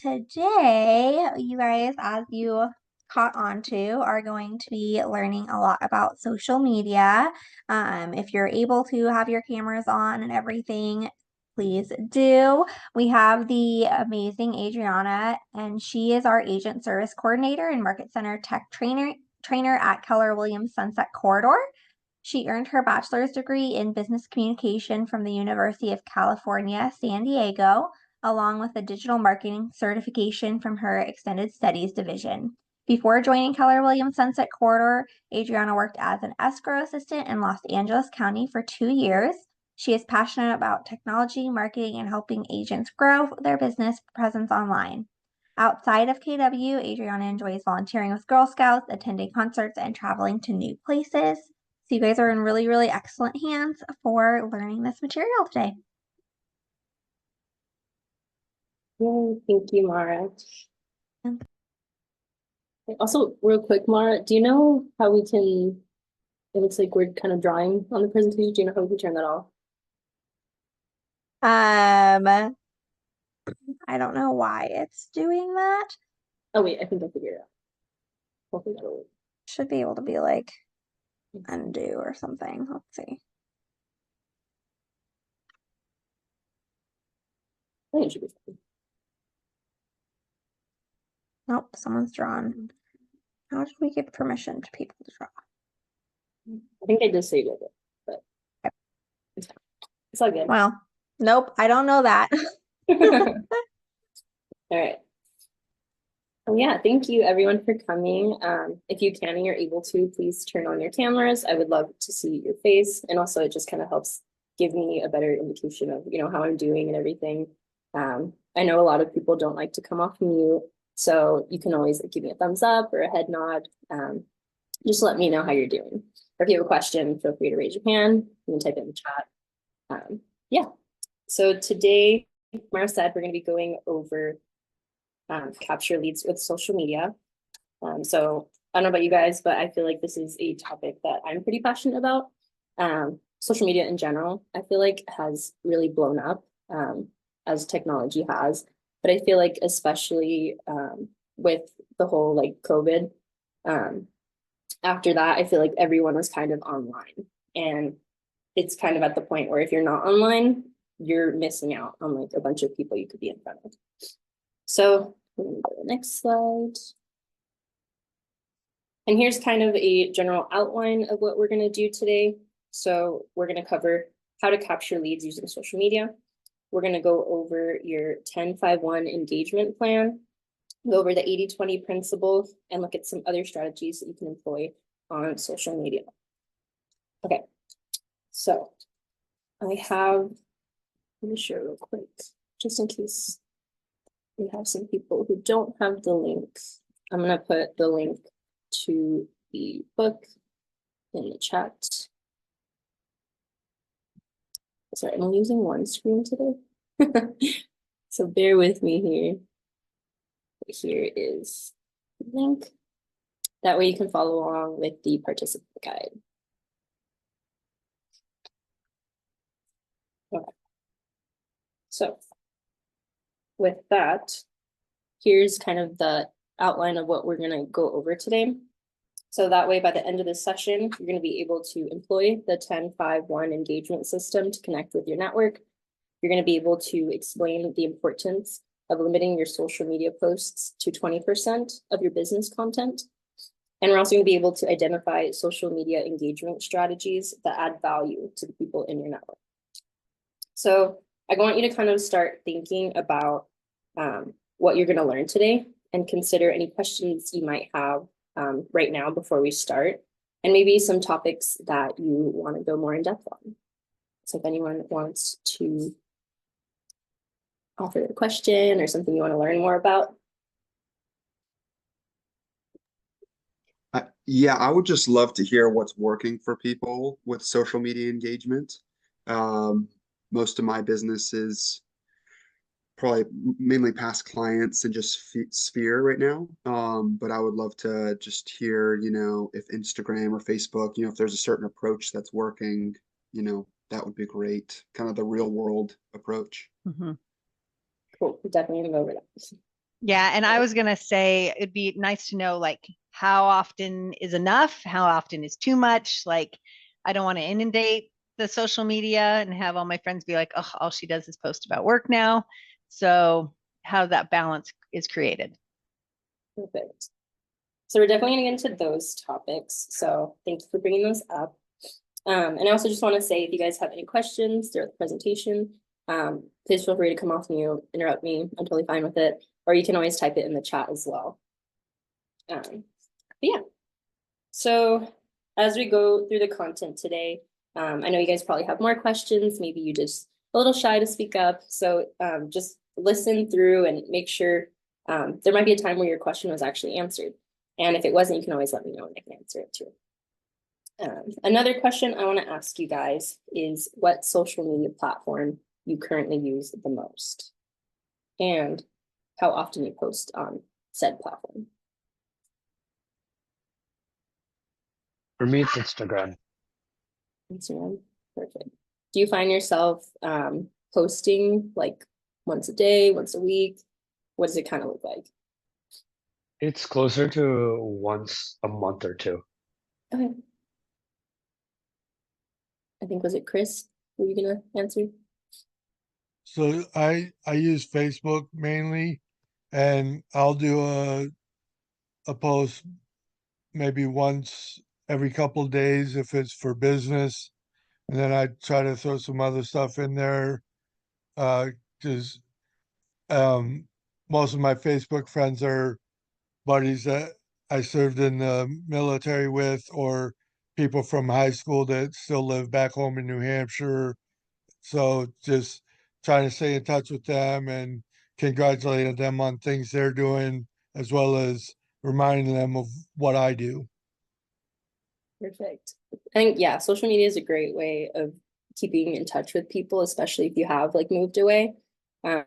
today, you guys, as you caught on to, are going to be learning a lot about social media. If you're able to have your cameras on and everything, please do. We have the amazing Adriana, and she is our agent service coordinator and market center tech trainer at Keller Williams Sunset Corridor. She earned her bachelor's degree in business communication from the University of California, San Diego, along with a digital marketing certification from her extended studies division. Before joining Keller Williams Sunset Corridor, Adriana worked as an escrow assistant in Los Angeles County for 2 years. She is passionate about technology, marketing, and helping agents grow their business presence online. Outside of KW, Adriana enjoys volunteering with Girl Scouts, attending concerts, and traveling to new places. So you guys are in really, really excellent hands for learning this material today. Yay, thank you, Mara. Also, real quick, Mara, do you know how we can, it looks like we're kind of drawing on the presentation. Do you know how we can turn that off? I don't know why it's doing that. Oh wait, I think I figured it out. Hopefully that'll work. Should be able to be like undo or something. Let's see. I think it should be fine. Nope, someone's drawn. How did we give permission to people to draw? I think I just saved it, but it's all good. Well, nope, I don't know that. All right. Well, yeah, thank you everyone for coming. If you can and you're able to, please turn on your cameras. I would love to see your face. And also it just kind of helps give me a better indication of, how I'm doing and everything. I know a lot of people don't like to come off mute, so you can always give me a thumbs up or a head nod. Just let me know how you're doing. Or if you have a question, feel free to raise your hand. You can type it in the chat. Yeah. So today, Mara said we're going to be going over capture leads with social media. So I don't know about you guys, but I feel like this is a topic that I'm pretty passionate about. Social media in general, I feel like has really blown up as technology has, but I feel like especially with the whole like COVID, after that, I feel like everyone was kind of online, and it's kind of at the point where if you're not online, you're missing out on like a bunch of people you could be in front of. So we're gonna go to the next slide. And here's kind of a general outline of what we're gonna do today. So we're gonna cover how to capture leads using social media. We're gonna go over your 10-5-1 engagement plan, go over the 80-20 principle, and look at some other strategies that you can employ on social media. Okay, so let me share real quick, just in case we have some people who don't have the link. I'm gonna put the link to the book in the chat. Sorry, I'm using one screen today. So bear with me here. Here is the link. That way you can follow along with the participant guide. Okay. So with that, here's kind of the outline of what we're going to go over today. So that way, by the end of this session, you're going to be able to employ the 10-5-1 engagement system to connect with your network. You're going to be able to explain the importance of limiting your social media posts to 20% of your business content. And we're also going to be able to identify social media engagement strategies that add value to the people in your network. So I want you to kind of start thinking about what you're going to learn today and consider any questions you might have right now before we start, and maybe some topics that you want to go more in depth on. So if anyone wants to offer a question or something you want to learn more about. Yeah, I would just love to hear what's working for people with social media engagement. Most of my business is probably mainly past clients and just Sphere right now. But I would love to just hear, if Instagram or Facebook, if there's a certain approach that's working, that would be great. Kind of the real world approach. Mm-hmm. Cool. Definitely gonna go over that. Yeah, and I was gonna say it'd be nice to know like how often is enough, how often is too much. Like, I don't want to inundate the social media and have all my friends be like, oh, all she does is post about work now. So how that balance is created. Perfect. So we're definitely gonna get into those topics. So thank you for bringing those up. And I also just want to say, if you guys have any questions throughout the presentation, please feel free to come off mute, interrupt me. I'm totally fine with it. Or you can always type it in the chat as well. But yeah. So as we go through the content today, I know you guys probably have more questions. Maybe you just a little shy to speak up. So just listen through and make sure there might be a time where your question was actually answered. And if it wasn't, you can always let me know and I can answer it too. Another question I want to ask you guys is what social media platform you currently use the most and how often you post on said platform. For me, it's Instagram. Instagram, perfect. Do you find yourself posting like once a day, once a week? What does it kind of look like? It's closer to once a month or two. Okay. I think, was it Chris? Were you gonna answer? So I use Facebook mainly, and I'll do a post maybe once every couple of days if it's for business, and then I try to throw some other stuff in there. Because most of my Facebook friends are buddies that I served in the military with, or people from high school that still live back home in New Hampshire. So just trying to stay in touch with them and congratulating them on things they're doing, as well as reminding them of what I do. Perfect. I think, yeah, social media is a great way of keeping in touch with people, especially if you have like moved away. I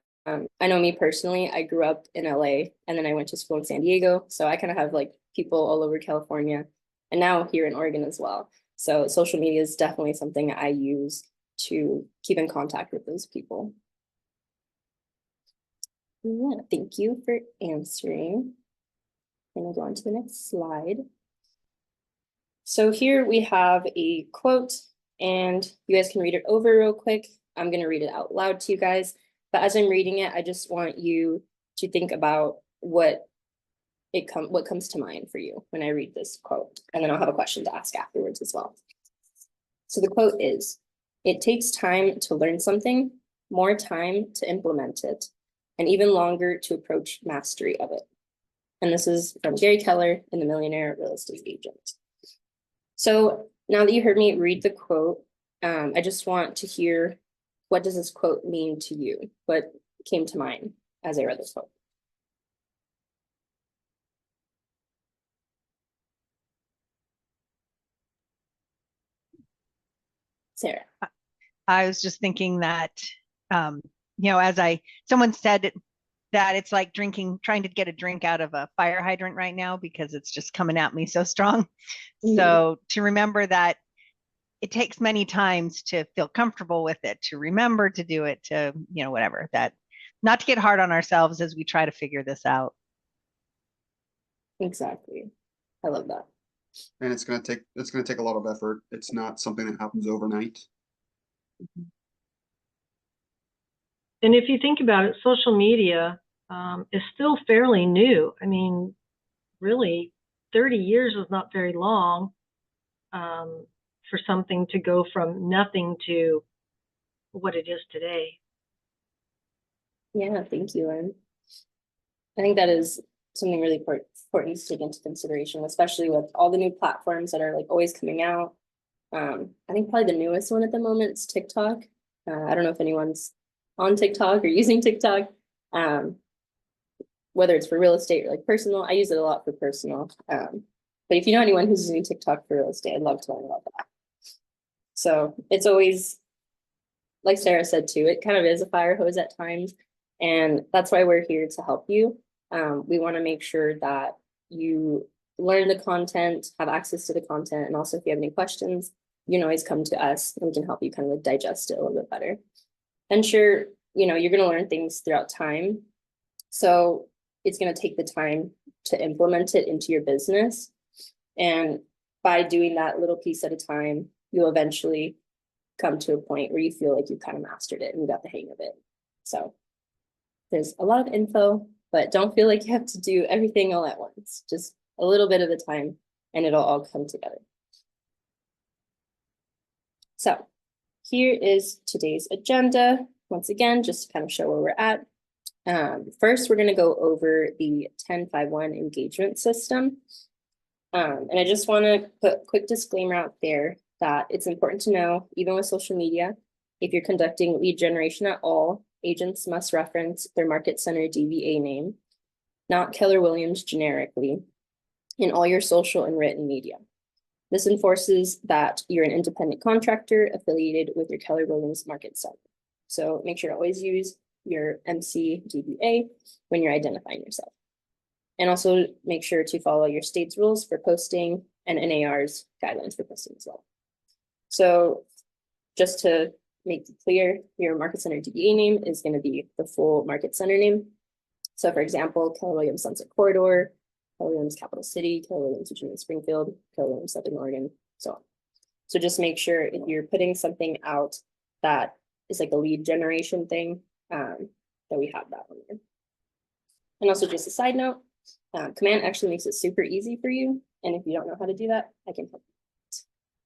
know me personally, I grew up in LA and then I went to school in San Diego. So I kind of have like people all over California and now here in Oregon as well. So social media is definitely something I use to keep in contact with those people. Yeah, thank you for answering. I'm gonna go on to the next slide. So here we have a quote and you guys can read it over real quick. I'm gonna read it out loud to you guys. But as I'm reading it, I just want you to think about what comes to mind for you when I read this quote. And then I'll have a question to ask afterwards as well. So the quote is, "It takes time to learn something, more time to implement it, and even longer to approach mastery of it." And this is from Gary Keller in The Millionaire Real Estate Agent. So now that you heard me read the quote, I just want to hear, what does this quote mean to you? What came to mind as I read this quote? Sarah. I was just thinking that, someone said that it's like trying to get a drink out of a fire hydrant right now because it's just coming at me so strong. So to remember that it takes many times to feel comfortable with it, to remember to do it, to, whatever, that not to get hard on ourselves as we try to figure this out. Exactly. I love that. And it's gonna take a lot of effort. It's not something that happens overnight. And if you think about it, social media is still fairly new. I mean, really, 30 years is not very long for something to go from nothing to what it is today. Yeah, thank you, Lynn. I think that is something really important to take into consideration, especially with all the new platforms that are like always coming out. I think probably the newest one at the moment is TikTok. I don't know if anyone's on TikTok or using TikTok, whether it's for real estate or like personal. I use it a lot for personal. But if you know anyone who's using TikTok for real estate, I'd love to learn about that. So it's always, like Sarah said too, it kind of is a fire hose at times. And that's why we're here to help you. We want to make sure that you learn the content, have access to the content, and also if you have any questions, you can always come to us and we can help you kind of like digest it a little bit better. And sure, you're gonna learn things throughout time. So it's gonna take the time to implement it into your business. And by doing that little piece at a time, you'll eventually come to a point where you feel like you kind of mastered it and you got the hang of it. So there's a lot of info, but don't feel like you have to do everything all at once. Just a little bit at a time and it'll all come together. So here is today's agenda. Once again, just to kind of show where we're at. First, we're going to go over the 10-5-1 engagement system. And I just want to put a quick disclaimer out there that it's important to know, even with social media, if you're conducting lead generation at all, agents must reference their Market Center DBA name, not Keller Williams generically, in all your social and written media. This enforces that you're an independent contractor affiliated with your Keller Williams Market Center. So make sure to always use your MC DBA when you're identifying yourself. And also make sure to follow your state's rules for posting and NAR's guidelines for posting as well. So just to make it clear, your Market Center DBA name is going to be the full Market Center name. So for example, Keller Williams Sunset Corridor, Keller Williams Capital City, Keller Williams Virginia Springfield, Keller Williams Southern Oregon, so on. So just make sure if you're putting something out that is like a lead generation thing, that we have that on there. And also just a side note, Command actually makes it super easy for you. And if you don't know how to do that, I can help you.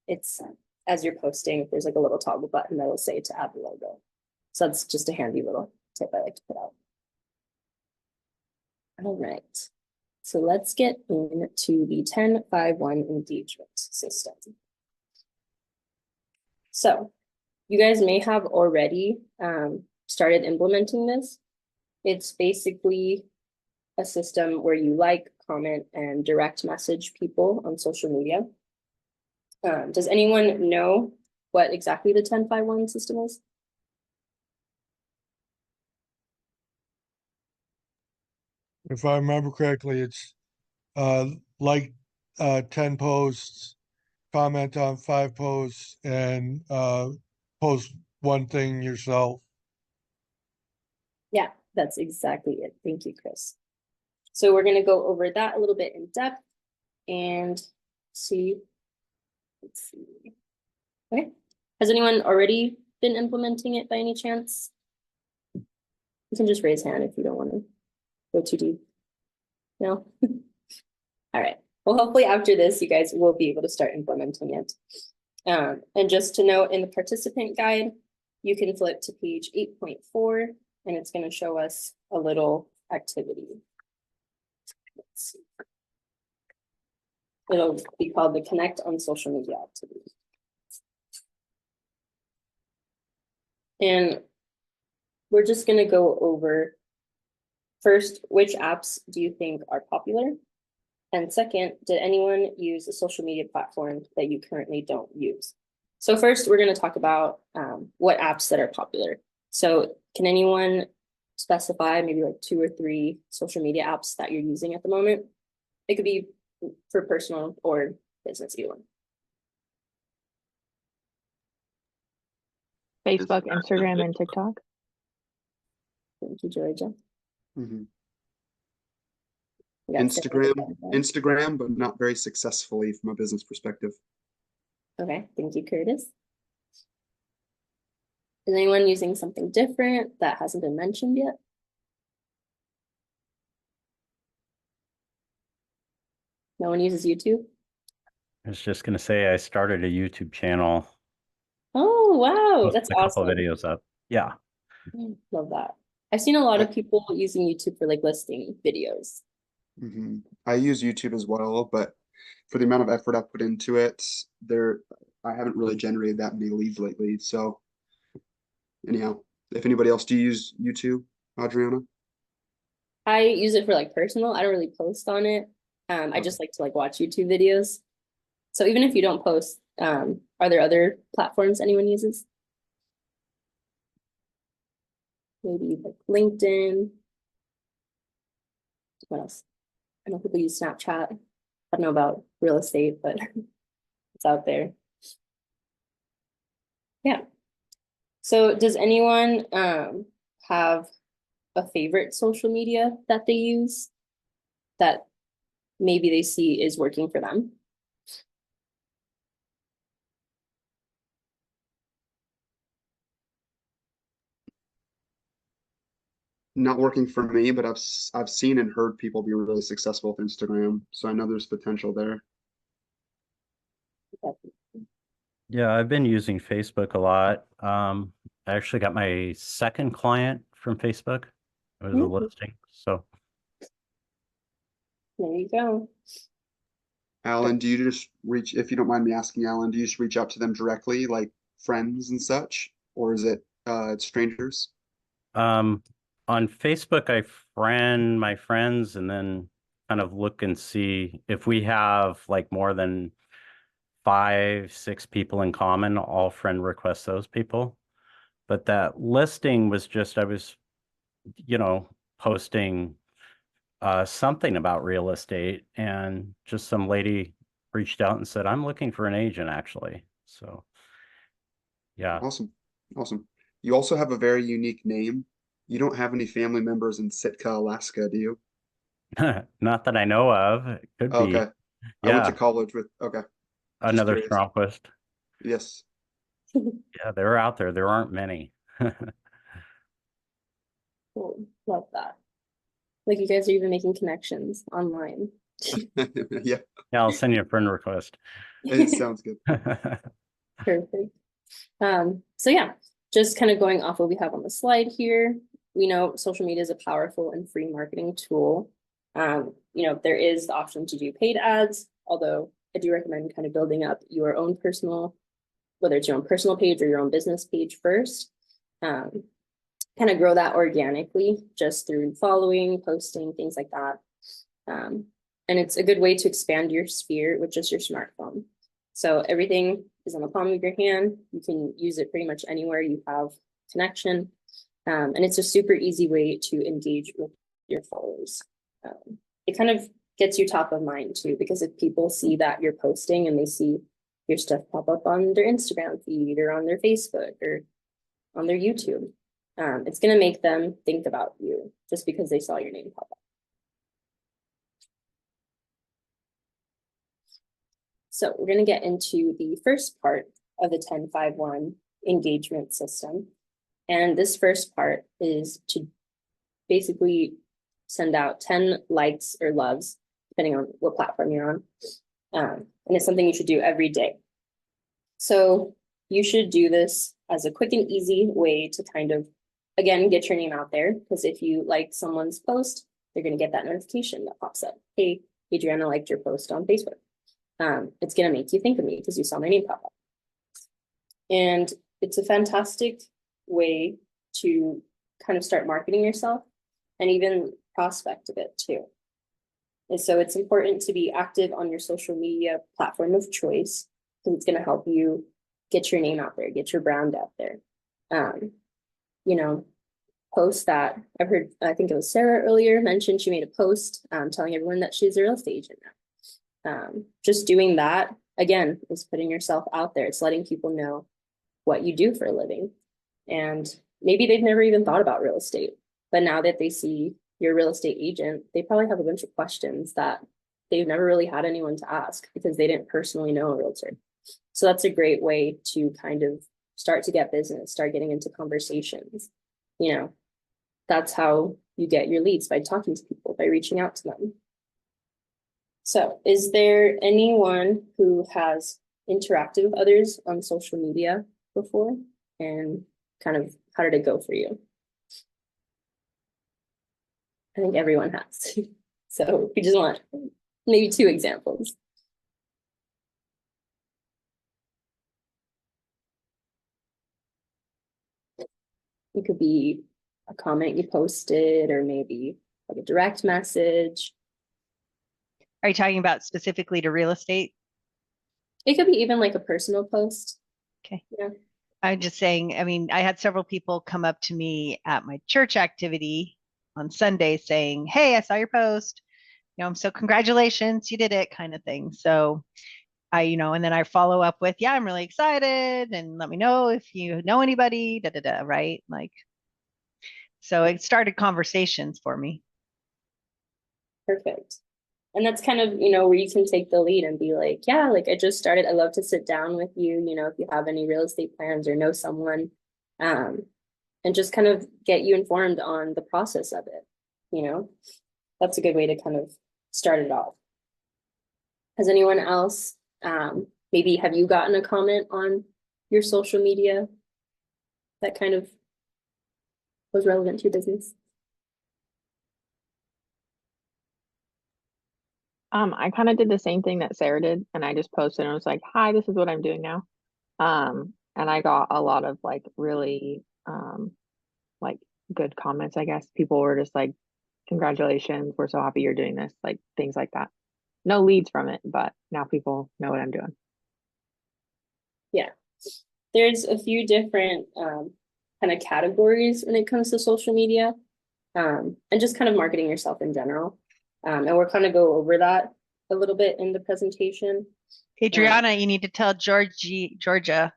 It's as you're posting, there's like a little toggle button that will say to add the logo. So that's just a handy little tip I like to put out. All right. So let's get into the 10-5-1 engagement system. So you guys may have already started implementing this. It's basically a system where you like, comment, and direct message people on social media. Does anyone know what exactly the 10-5-1 system is? If I remember correctly, it's like 10 posts, comment on 5 posts, and post one thing yourself. Yeah, that's exactly it. Thank you, Chris. So we're going to go over that a little bit in depth and see. Let's see. Okay. Has anyone already been implementing it by any chance? You can just raise hand if you don't want to go too deep. No? All right. Well, hopefully after this, you guys will be able to start implementing it. And just to note, in the participant guide, you can flip to page 8.4, and it's going to show us a little activity. Let's see. It'll be called the Connect on Social Media activity. And we're just going to go over first, which apps do you think are popular? And second, did anyone use a social media platform that you currently don't use? So first, we're going to talk about what apps that are popular. So can anyone specify maybe like 2 or 3 social media apps that you're using at the moment? It could be for personal or business, either one. Facebook, Instagram, and TikTok. Thank you, Georgia. Mhm. We got Sarah. Instagram, but not very successfully from a business perspective. Okay, thank you, Curtis. Is anyone using something different that hasn't been mentioned yet? No one uses YouTube? I was just gonna say I started a YouTube channel. Oh, wow, Posted that's a couple awesome. videos up. Yeah. Love that. I've seen a lot of people using YouTube for like listing videos. Mhm. I use YouTube as well, but for the amount of effort I put into it, I haven't really generated that many leads lately. So anyhow, if anybody else, do you use YouTube, Adriana? I use it for like personal. I don't really post on it. I just like to like watch YouTube videos. So even if you don't post, are there other platforms anyone uses? Maybe like LinkedIn. What else? I know people use Snapchat. I don't know about real estate, but it's out there. Yeah. So does anyone have a favorite social media that they use that maybe they see is working for them? Not working for me, but I've seen and heard people be really successful with Instagram, so I know there's potential there. Yeah, I've been using Facebook a lot. I actually got my second client from Facebook. It was a Mhm. listing. So There you go. Alan, do you just reach, if you don't mind me asking, Alan, do you just reach out to them directly, like friends and such, or is it strangers? um on Facebook I friend my friends and then kind of look and see if we have like more than 5, 6 people in common, I'll friend request those people. But that listing was just, I was, posting something about real estate, and just some lady reached out and said, I'm looking for an agent actually. So yeah. Awesome. Awesome. You also have a very unique name. You don't have any family members in Sitka, Alaska, do you? Not that I know of. It could Okay. be. I went to Yeah, college with, okay, just another curious. Stromquist. Yes. Yeah, they're out there. There aren't many. Cool. Love that. Like you guys are even making connections online. Yeah, Yeah, I'll send you a friend request. it sounds good. Perfect. So yeah, just kind of going off what we have on the slide here, we know social media is a powerful and free marketing tool. There is the option to do paid ads, although I do recommend kind of building up your own personal, whether it's your own personal page or your own business page first. Kind of grow that organically just through following, posting, things like that. And it's a good way to expand your sphere with just your smartphone. So everything is on the palm of your hand. You can use it pretty much anywhere you have connection. And it's a super easy way to engage with your followers. It kind of gets you top of mind too, because if people see that you're posting and they see your stuff pop up on their Instagram feed or on their Facebook or on their YouTube, it's going to make them think about you just because they saw your name pop up. So we're going to get into the first part of the 10-5-1 engagement system. And this first part is to basically send out 10 likes or loves, depending on what platform you're on. And it's something you should do every day. So you should do this as a quick and easy way to kind of, again, get your name out there. Because if you like someone's post, they're going to get that notification that pops up. Hey, Adriana liked your post on Facebook. It's going to make you think of me because you saw my name pop up. And it's a fantastic way to kind of start marketing yourself and even prospect a bit too. And so it's important to be active on your social media platform of choice because it's going to help you get your name out there, get your brand out there. Post that. I've heard, I think it was Sarah earlier mentioned she made a post telling everyone that she's a real estate agent now. Just doing that, again, is putting yourself out there. It's letting people know what you do for a living. And maybe they've never even thought about real estate, but now that they see you're a real estate agent, they probably have a bunch of questions that they've never really had anyone to ask because they didn't personally know a realtor. So that's a great way to kind of start to get business, start getting into conversations. That's how you get your leads, by talking to people, by reaching out to them. So is there anyone who has interacted with others on social media before, and kind of how did it go for you? I think everyone has. So we just want maybe 2 examples. It could be a comment you posted, or maybe like a direct message. Are you talking about specifically to real estate? It could be even like a personal post. Okay. Yeah. I'm just saying, I mean, I had several people come up to me at my church activity on Sunday saying, hey, I saw your post. So congratulations, you did it, kind of thing. So and then I follow up with, yeah, I'm really excited, and let me know if you know anybody, right? Like, So it started conversations for me. Perfect. And that's kind of, where you can take the lead and be like, yeah, like I just started. I'd love to sit down with you, if you have any real estate plans or know someone, and just kind of get you informed on the process of it. That's a good way to kind of start it off. Has anyone else, maybe have you gotten a comment on your social media that kind of was relevant to your business? I kind of did the same thing that Sarah did, and I just posted and was like, "Hi, this is what I'm doing now." And I got a lot of like really like good comments, I guess. People were just like, "Congratulations, we're so happy you're doing this," like things like that. No leads from it, but now people know what I'm doing. Yeah, there's a few different kind of categories when it comes to social media, and just kind of marketing yourself in general. And we're kind of go over that a little bit in the presentation. Adriana, you need to tell Georgia,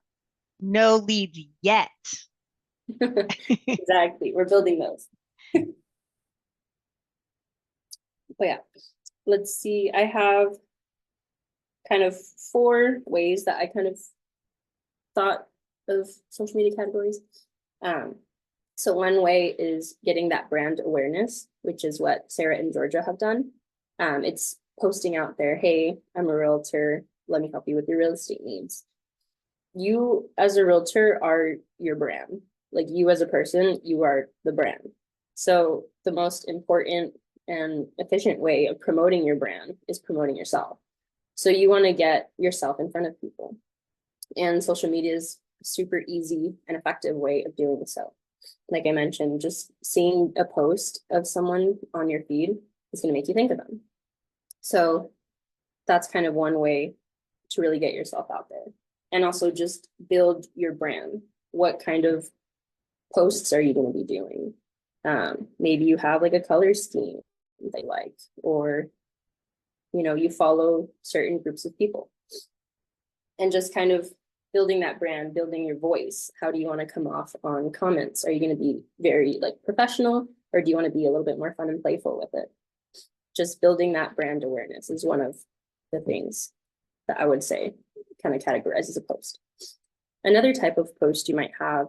no leads yet. Exactly, we're building those. But yeah, let's see. I have kind of 4 ways that I kind of thought of social media categories. So one way is getting that brand awareness, which is what Sarah and Georgia have done. It's posting out there, hey, I'm a realtor. Let me help you with your real estate needs. You as a realtor are your brand. Like you as a person, you are the brand. So the most important and efficient way of promoting your brand is promoting yourself. So you want to get yourself in front of people. And social media is a super easy and effective way of doing so. Like I mentioned, just seeing a post of someone on your feed is going to make you think of them. So that's kind of one way to really get yourself out there. And also just build your brand. What kind of posts are you going to be doing? Maybe you have like a color scheme they like, or you follow certain groups of people. And just kind of building that brand, building your voice. How do you want to come off on comments? Are you going to be very like professional, or do you want to be a little bit more fun and playful with it? Just building that brand awareness is one of the things that I would say kind of categorizes a post. Another type of post you might have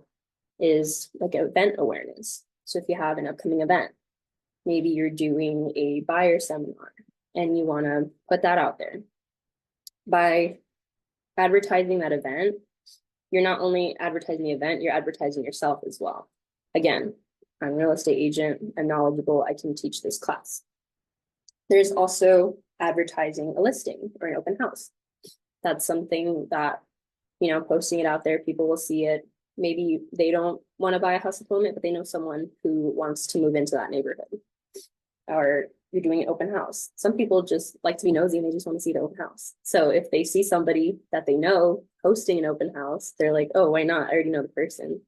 is like event awareness. So if you have an upcoming event, maybe you're doing a buyer seminar and you want to put that out there. By advertising that event, you're not only advertising the event, you're advertising yourself as well. Again, I'm a real estate agent, I'm knowledgeable, I can teach this class. There's also advertising a listing or an open house. That's something that, posting it out there, people will see it. Maybe they don't want to buy a house at the moment, but they know someone who wants to move into that neighborhood. Or you're doing an open house. Some people just like to be nosy and they just want to see the open house. So if they see somebody that they know hosting an open house, they're like, oh, why not? I already know the person.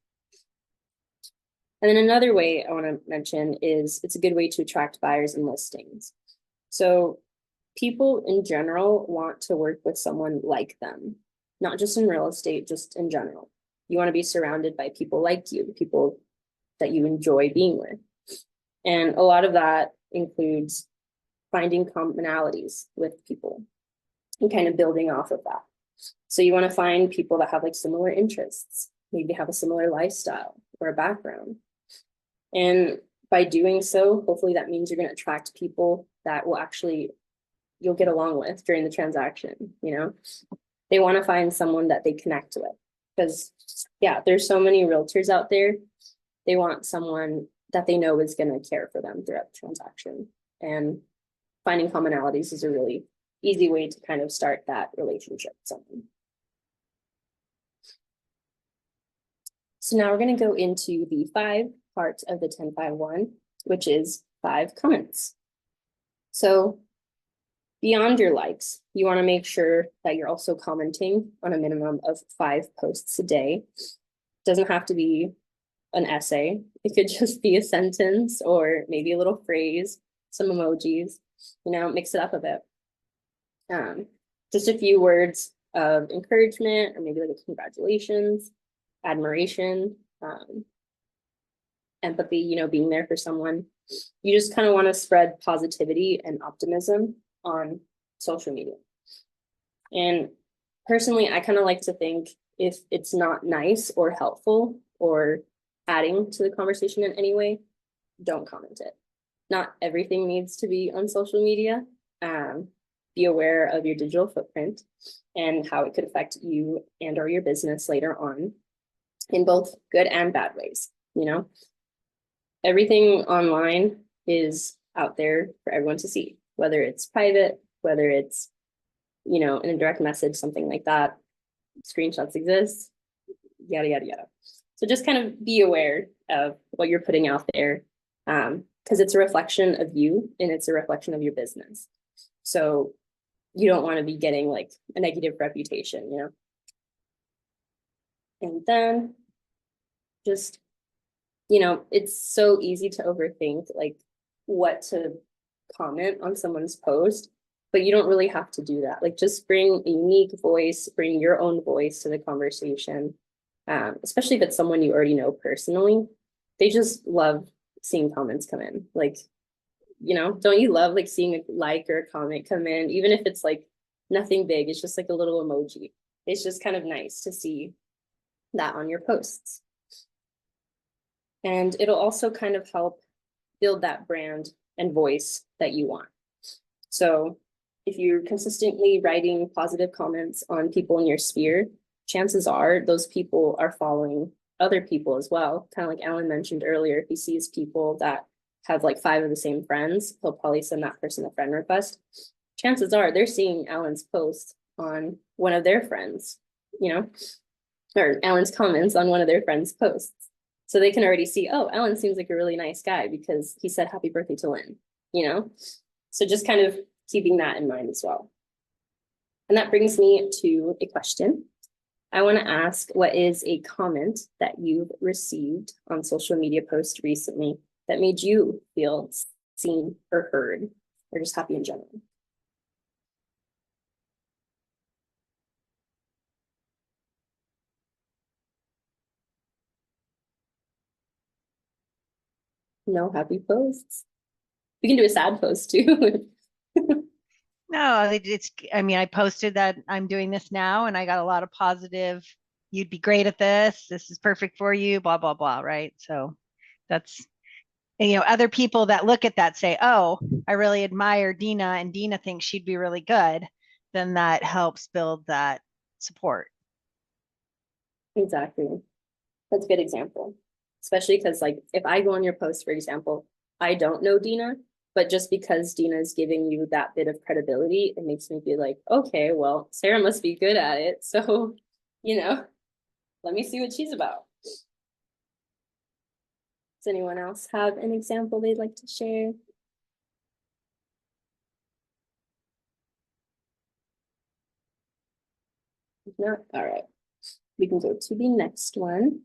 And then another way I want to mention is it's a good way to attract buyers and listings. So people in general want to work with someone like them, not just in real estate, just in general. You want to be surrounded by people like you, people that you enjoy being with. And a lot of that includes finding commonalities with people and kind of building off of that. So you want to find people that have like similar interests, maybe have a similar lifestyle or a background. And by doing so, hopefully that means you're going to attract people that will actually, you'll get along with during the transaction. They want to find someone that they connect with, because there's so many realtors out there. They want someone that they know is going to care for them throughout the transaction. And finding commonalities is a really easy way to kind of start that relationship with someone. So now we're going to go into the 5 parts of the 10-5-1, which is 5 comments. So beyond your likes, you want to make sure that you're also commenting on a minimum of 5 posts a day. Doesn't have to be an essay. It could just be a sentence or maybe a little phrase, some emojis, mix it up a bit. Just a few words of encouragement, or maybe like a congratulations, admiration, empathy, you know, being there for someone. You just kind of want to spread positivity and optimism on social media. And personally, I kind of like to think if it's not nice or helpful or adding to the conversation in any way, don't comment it. Not everything needs to be on social media. Be aware of your digital footprint and how it could affect you and or your business later on in both good and bad ways. You know, everything online is out there for everyone to see, whether it's private, whether it's, you know, in a direct message, something like that. Screenshots exist, yada, yada, yada. So just kind of be aware of what you're putting out there, because it's a reflection of you and it's a reflection of your business. So you don't want to be getting like a negative reputation, you know. And then just, you know, it's so easy to overthink like what to comment on someone's post, but you don't really have to do that. Like just bring a unique voice, bring your own voice to the conversation, especially if it's someone you already know personally. They just love seeing comments come in. Like, you know, don't you love like seeing a like or a comment come in, even if it's like nothing big, it's just like a little emoji. It's just kind of nice to see that on your posts. And it'll also kind of help build that brand and voice that you want. So if you're consistently writing positive comments on people in your sphere, chances are those people are following other people as well. Kind of like Alan mentioned earlier, if he sees people that have like 5 of the same friends, he'll probably send that person a friend request. Chances are they're seeing Alan's post on one of their friends, you know, or Alan's comments on one of their friends' posts. So they can already see, oh, Alan seems like a really nice guy because he said happy birthday to Lynn, you know? So just kind of keeping that in mind as well. And that brings me to a question. I want to ask, what is a comment that you've received on social media posts recently that made you feel seen or heard, or just happy in general? No happy posts? We can do a sad post too. No, it's, I mean, I posted that I'm doing this now and I got a lot of positive, you'd be great at this. This is perfect for you, blah, blah, blah, right? So that's, and, you know, other people that look at that say, oh, I really admire Dina and Dina thinks she'd be really good. Then that helps build that support. Exactly. That's a good example. Especially because like if I go on your post, for example, I don't know Dina, but just because Dina is giving you that bit of credibility, it makes me feel like, okay, well, Sarah must be good at it. So, you know, let me see what she's about. Does anyone else have an example they'd like to share? If not, all right. We can go to the next one.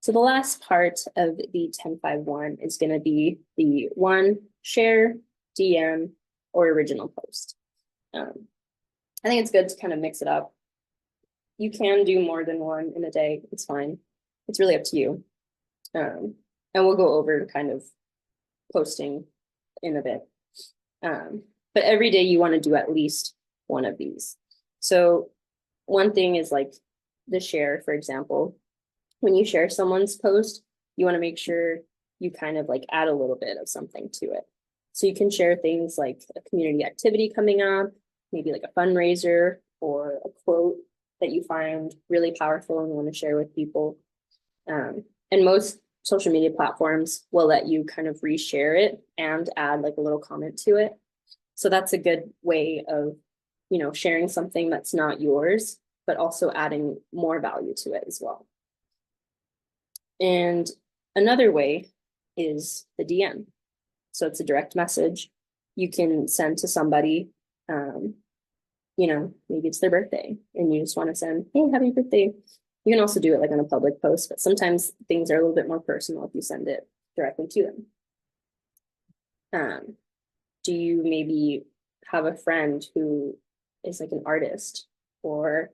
So the last part of the 10.5.1 is going to be the one share, DM, or original post. I think it's good to kind of mix it up. You can do more than one in a day. It's fine. It's really up to you. And we'll go over kind of posting in a bit. But every day you want to do at least one of these. So one thing is like the share, for example. When you share someone's post, you want to make sure you kind of like add a little bit of something to it. So you can share things like a community activity coming up, maybe like a fundraiser or a quote that you find really powerful and want to share with people. And most social media platforms will let you kind of reshare it and add like a little comment to it. So that's a good way of, you know, sharing something that's not yours, but also adding more value to it as well. And another way is the DM. So it's a direct message you can send to somebody, you know, maybe it's their birthday and you just want to send, hey, happy birthday. You can also do it like on a public post, but sometimes things are a little bit more personal if you send it directly to them. Do you maybe have a friend who is like an artist or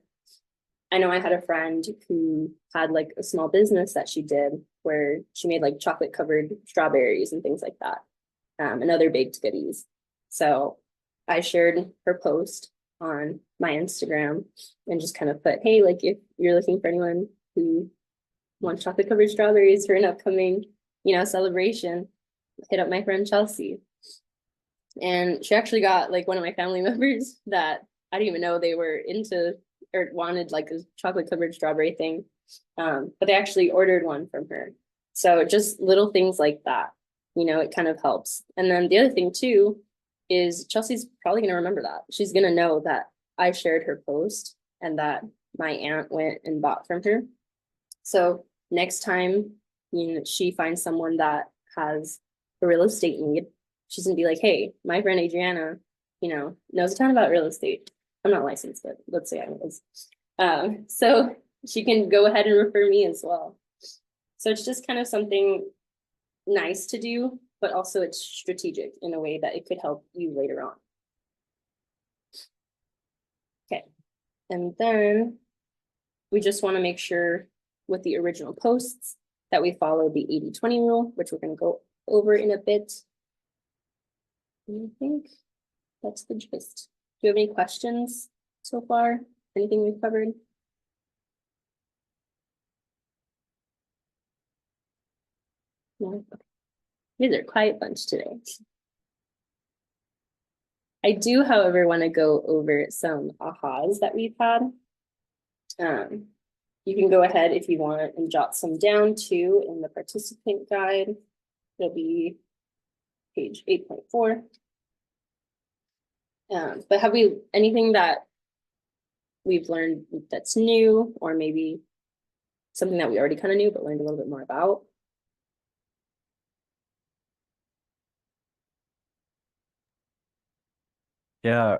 I know I had a friend who had like a small business that she did where she made like chocolate covered strawberries and things like that, and other baked goodies. So I shared her post on my Instagram and just kind of put, hey, like if you're looking for anyone who wants chocolate covered strawberries for an upcoming, celebration, hit up my friend Chelsea. And she actually got like one of my family members that I didn't even know they were into or wanted like a chocolate covered strawberry thing. But they actually ordered one from her. So just little things like that, it kind of helps. And then the other thing too is Chelsea's probably going to remember that. She's going to know that I shared her post and that my aunt went and bought from her. So next time, she finds someone that has a real estate need, she's gonna be like, hey, my friend Adriana, knows a ton about real estate. I'm not licensed, but let's say I was. So she can go ahead and refer me as well. So it's just kind of something nice to do, but also it's strategic in a way that it could help you later on. Okay, and then we just want to make sure with the original posts that we follow the 80-20 rule, which we're going to go over in a bit. And I think that's the gist. Do you have any questions so far? Anything we've covered? No. You guys are a quiet bunch today. I do, however, want to go over some ahas that we've had. You can go ahead if you want and jot some down too in the participant guide. It'll be page 8.4. But have we anything that we've learned that's new, or maybe something that we already kind of knew but learned a little bit more about? Yeah,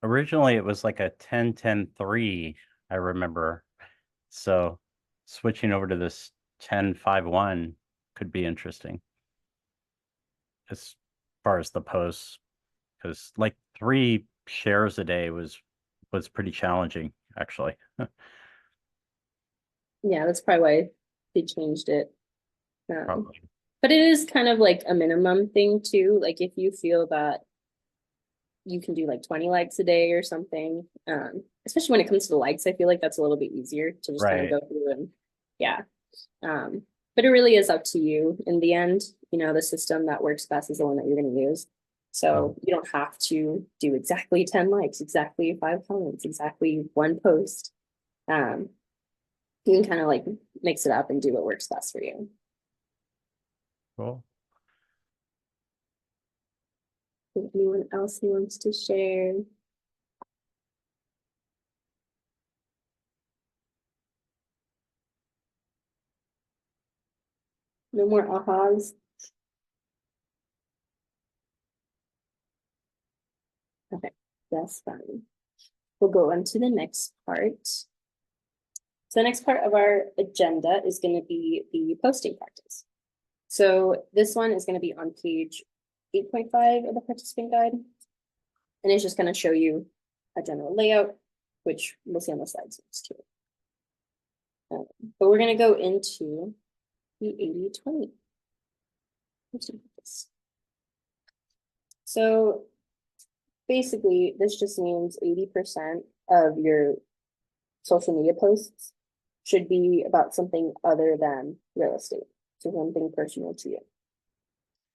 originally it was like a 10-10-3, I remember. So switching over to this 10-5-1 could be interesting as far as the posts, because like 3 shares a day was pretty challenging, actually. Yeah, that's probably why they changed it. Probably. But it is kind of like a minimum thing too. Like if you feel that you can do like 20 likes a day or something, especially when it comes to the likes, I feel like that's a little bit easier to just kind of Right. go through and yeah. But it really is up to you in the end. The system that works best is the one that you're going to use. So you don't have to do exactly 10 likes, exactly 5 comments, exactly 1 post. You can kind of like mix it up and do what works best for you. Cool. Anyone else who wants to share? No more ahas? Okay, that's fine. We'll go on to the next part. So the next part of our agenda is going to be the posting practice. So this one is going to be on page 8.5 of the participant guide. And it's just going to show you a general layout, which we'll see on the slides next too. But we're going to go into the 80-20. So basically, this just means 80% of your social media posts should be about something other than real estate, so something personal to you.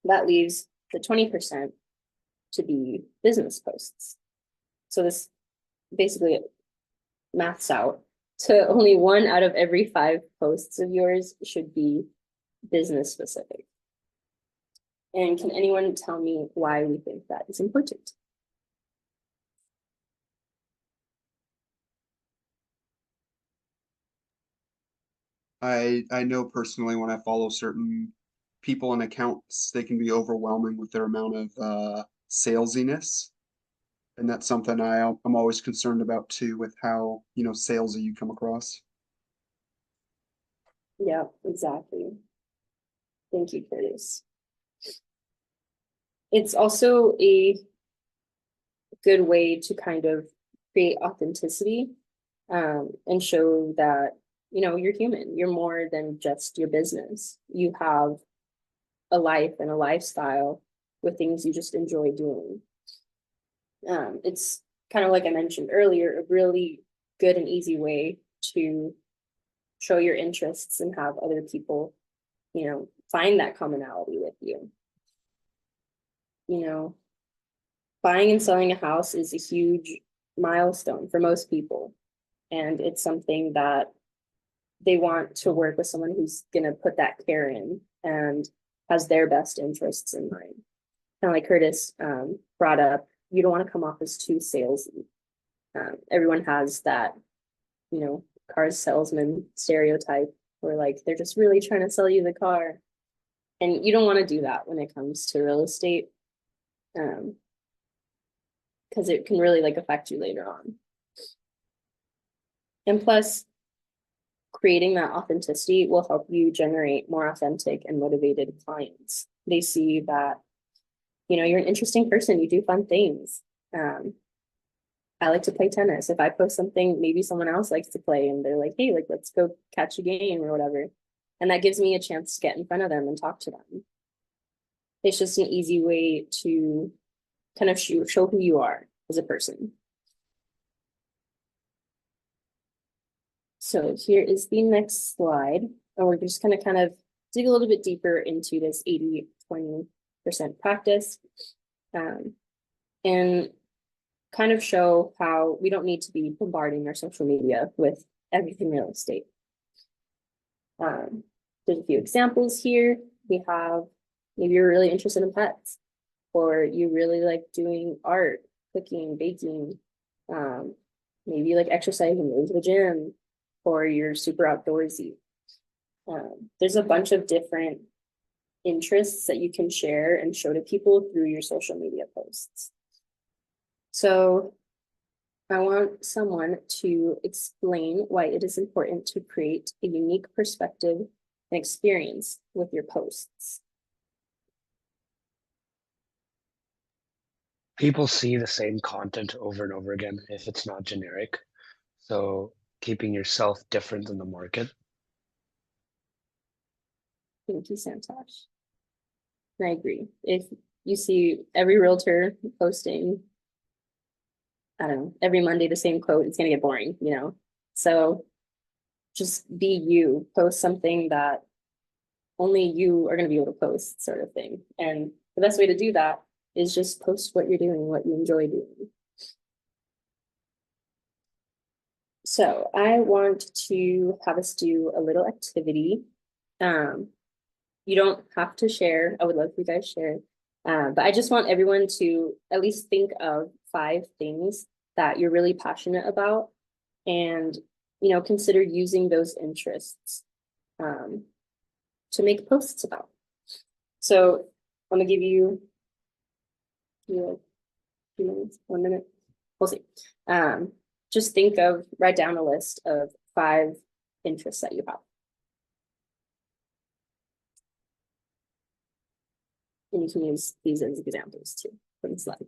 That leaves the 20% to be business posts. So this basically maths out to only 1 out of every 5 posts of yours should be business specific. And can anyone tell me why we think that is important? I know personally when I follow certain people and accounts, they can be overwhelming with their amount of salesiness. And that's something I'm always concerned about too, with how, salesy you come across. Yeah, exactly. Thank you, Curtis. It's also a good way to kind of create authenticity and show that, you know, you're human. You're more than just your business. You have a life and a lifestyle with things you just enjoy doing. It's kind of like I mentioned earlier, a really good and easy way to show your interests and have other people, you know, find that commonality with you. You know, buying and selling a house is a huge milestone for most people. And it's something that they want to work with someone who's going to put that care in and has their best interests in mind. Kind of like Curtis brought up, you don't want to come off as too salesy. Everyone has that, you know, car salesman stereotype where like they're just really trying to sell you the car. And you don't want to do that when it comes to real estate. Because it can really like affect you later on. And plus, creating that authenticity will help you generate more authentic and motivated clients. They see that, you know, you're an interesting person, you do fun things. I like to play tennis. If I post something, maybe someone else likes to play and they're like, hey, like, let's go catch a game or whatever. And that gives me a chance to get in front of them and talk to them. It's just an easy way to kind of show who you are as a person. So here is the next slide. And we're just going to kind of dig a little bit deeper into this 80-20% practice. And kind of show how we don't need to be bombarding our social media with everything real estate. There's a few examples here. We have, maybe you're really interested in pets, or you really like doing art, cooking, baking, maybe you like exercising, going to the gym, or you're super outdoorsy. There's a bunch of different interests that you can share and show to people through your social media posts. So I want someone to explain why it is important to create a unique perspective and experience with your posts. People see the same content over and over again if it's not generic. So keeping yourself different than the market. Thank you, Santosh. And I agree. If you see every realtor posting, I don't know, every Monday the same quote, it's gonna get boring, you know? So just be you, post something that only you are gonna be able to post, sort of thing. And the best way to do that is just post what you're doing, what you enjoy doing. So I want to have us do a little activity. You don't have to share. I would love for you guys to share. But I just want everyone to at least think of 5 things that you're really passionate about, and, you know, consider using those interests to make posts about. So I'm gonna give you a few minutes, 1 minute. We'll see. Just write down a list of 5 interests that you have. And you can use these as examples too from the slide.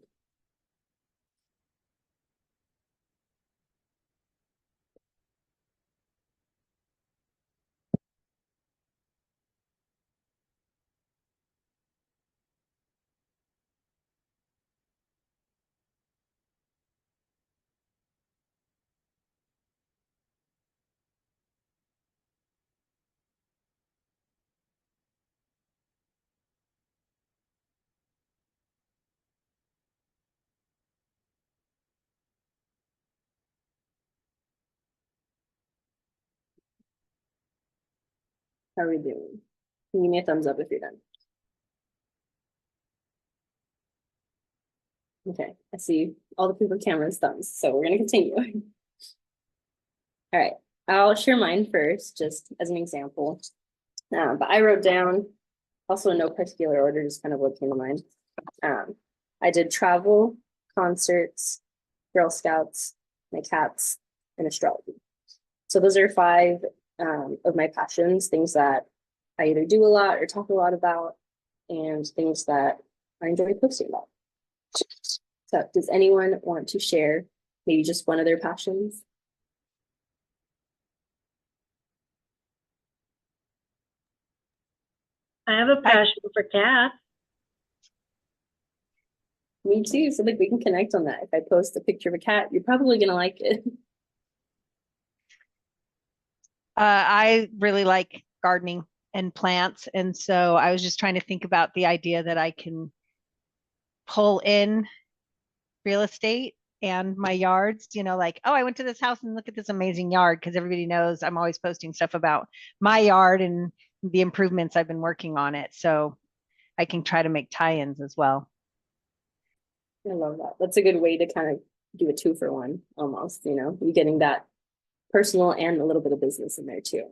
How are we doing? Can you give me a thumbs up if you're done? Okay, I see all the people with cameras thumbs, so we're gonna continue. All right, I'll share mine first, just as an example. But I wrote down, also in no particular order, just kind of what came to mind. I did travel, concerts, Girl Scouts, my cats, and astrology. So those are 5 of my passions, things that I either do a lot or talk a lot about, and things that I enjoy posting about. So does anyone want to share maybe just one of their passions? I have a passion for cats. Me too. So like we can connect on that. If I post a picture of a cat, you're probably gonna like it. I really like gardening and plants. And so I was just trying to think about the idea that I can pull in real estate and my yards, like, oh, I went to this house and look at this amazing yard, because everybody knows I'm always posting stuff about my yard and the improvements I've been working on it. So I can try to make tie-ins as well. I love that. That's a good way to kind of do a 2-for-1 almost, you getting that personal and a little bit of business in there too.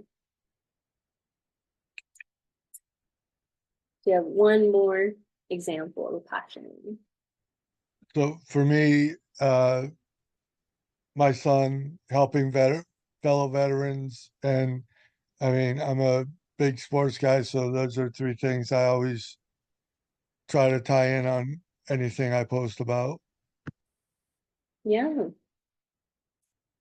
Do you have one more example of a passion? So for me, my son helping fellow veterans, and I mean, I'm a big sports guy, so those are three things I always try to tie in on anything I post about. Yeah.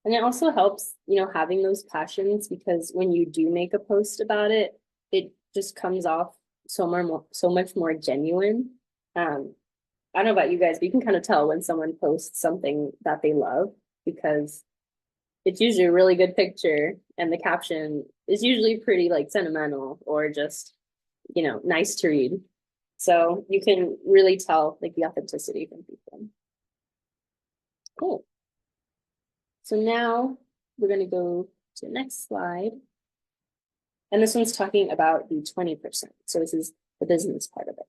And it also helps, having those passions, because when you do make a post about it, it just comes off so much more genuine. I don't know about you guys, but you can kind of tell when someone posts something that they love, because it's usually a really good picture and the caption is usually pretty like sentimental or just, nice to read. So you can really tell like the authenticity from people. Cool. So now we're going to go to the next slide. And this one's talking about the 20%. So this is the business part of it.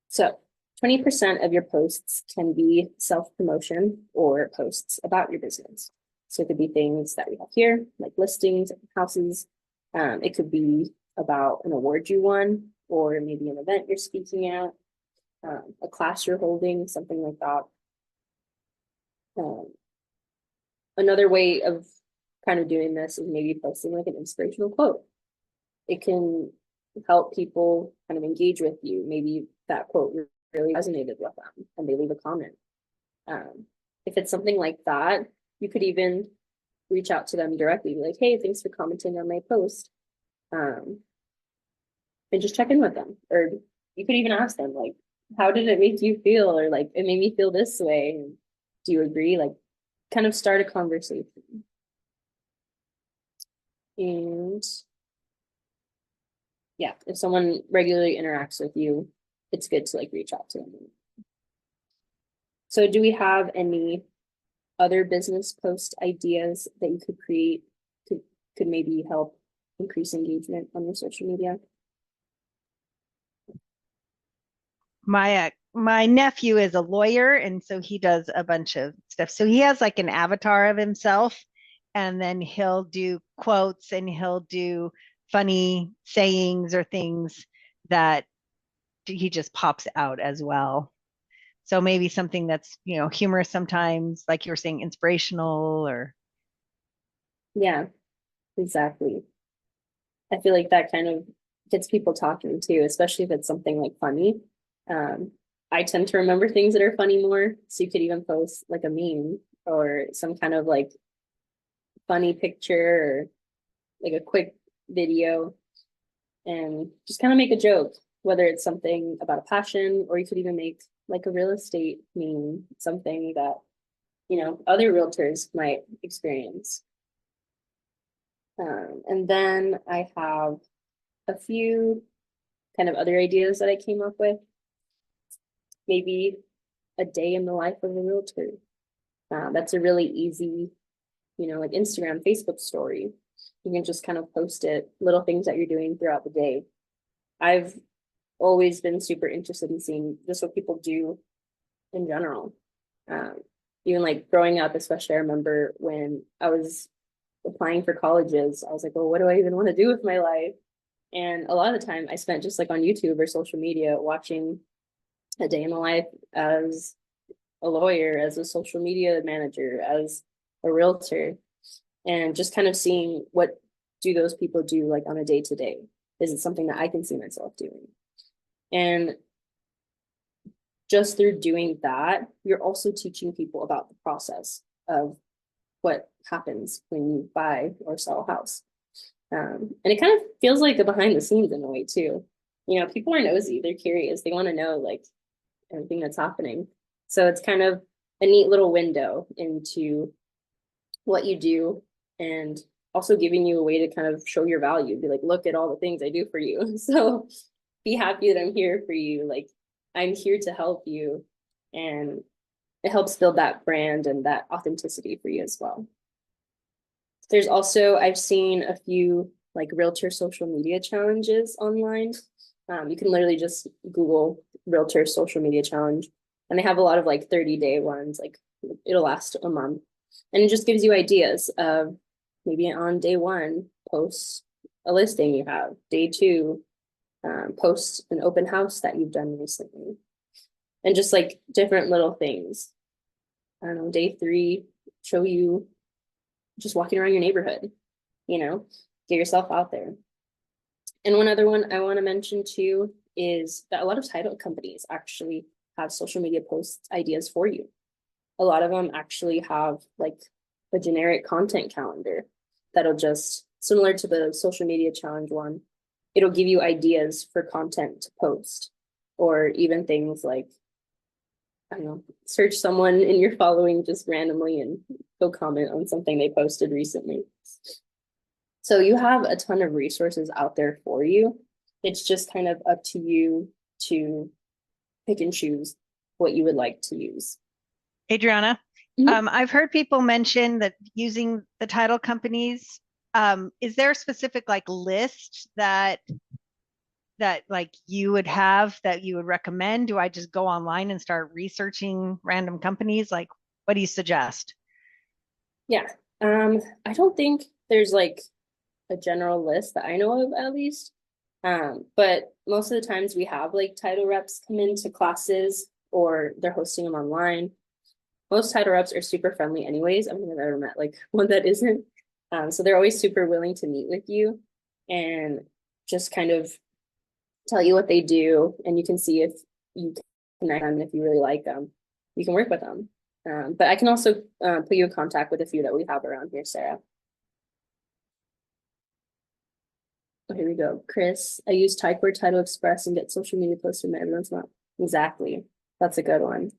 So 20% of your posts can be self-promotion or posts about your business. So it could be things that we have here, like listings of houses. It could be about an award you won, or maybe an event you're speaking at, a class you're holding, something like that. Another way of kind of doing this is maybe posting like an inspirational quote. It can help people kind of engage with you. Maybe that quote really resonated with them and they leave a comment. If it's something like that, you could even reach out to them directly, be like, hey, thanks for commenting on my post. And just check in with them. Or you could even ask them, like, how did it make you feel? Or like, it made me feel this way. Do you agree? Like, kind of start a conversation. And yeah, if someone regularly interacts with you, it's good to like reach out to them. So do we have any other business post ideas that you could create could maybe help increase engagement on your social media? My nephew is a lawyer, and so he does a bunch of stuff. So he has like an avatar of himself, and then he'll do quotes and he'll do funny sayings or things that he just pops out as well. So maybe something that's, humorous sometimes, like you were saying, inspirational or. Yeah, exactly. I feel like that kind of gets people talking too, especially if it's something like funny. I tend to remember things that are funny more. So you could even post like a meme or some kind of like funny picture or like a quick video and just kind of make a joke, whether it's something about a passion, or you could even make like a real estate meme, something that, other realtors might experience. And then I have a few kind of other ideas that I came up with. Maybe a day in the life of a realtor. That's a really easy, like Instagram, Facebook story. You can just kind of post it, little things that you're doing throughout the day. I've always been super interested in seeing just what people do in general. Even like growing up, especially I remember when I was applying for colleges, I was like, well, what do I even want to do with my life? And a lot of the time I spent just like on YouTube or social media watching a day in the life as a lawyer, as a social media manager, as a realtor, and just kind of seeing what do those people do like on a day-to-day. Is it something that I can see myself doing? And just through doing that, you're also teaching people about the process of what happens when you buy or sell a house. And it kind of feels like a behind the scenes in a way too. You know, people are nosy, they're curious, they want to know like everything that's happening. So it's kind of a neat little window into what you do, and also giving you a way to kind of show your value, be like, look at all the things I do for you. So be happy that I'm here for you. Like, I'm here to help you. And it helps build that brand and that authenticity for you as well. There's also, I've seen a few like realtor social media challenges online. You can literally just Google realtor social media challenge, and they have a lot of like 30-day ones, like it'll last a month. And it just gives you ideas of maybe on day 1, post a listing you have. Day 2, post an open house that you've done recently. And just like different little things. I don't know, day 3, show you just walking around your neighborhood, you know, get yourself out there. And one other one I want to mention too is that a lot of title companies actually have social media post ideas for you. A lot of them actually have like a generic content calendar that'll just, similar to the social media challenge one, it'll give you ideas for content to post, or even things like, I don't know, search someone in your following just randomly and go comment on something they posted recently. So you have a ton of resources out there for you. It's just kind of up to you to pick and choose what you would like to use. Adriana, Mhm. I've heard people mention that using the title companies, is there a specific like list that like you would have that you would recommend? Do I just go online and start researching random companies? Like, what do you suggest? Yeah, I don't think there's like a general list that I know of at least. But most of the times we have like title reps come into classes, or they're hosting them online. Most title reps are super friendly anyways. I mean, I've ever met like one that isn't. So they're always super willing to meet with you and just kind of tell you what they do, and you can see if you connect them, and if you really like them, you can work with them. But I can also put you in contact with a few that we have around here, Sarah. Oh, here we go. Chris, I use Typeform Title Express and get social media posts from everyone's mouth. Exactly. That's a good one.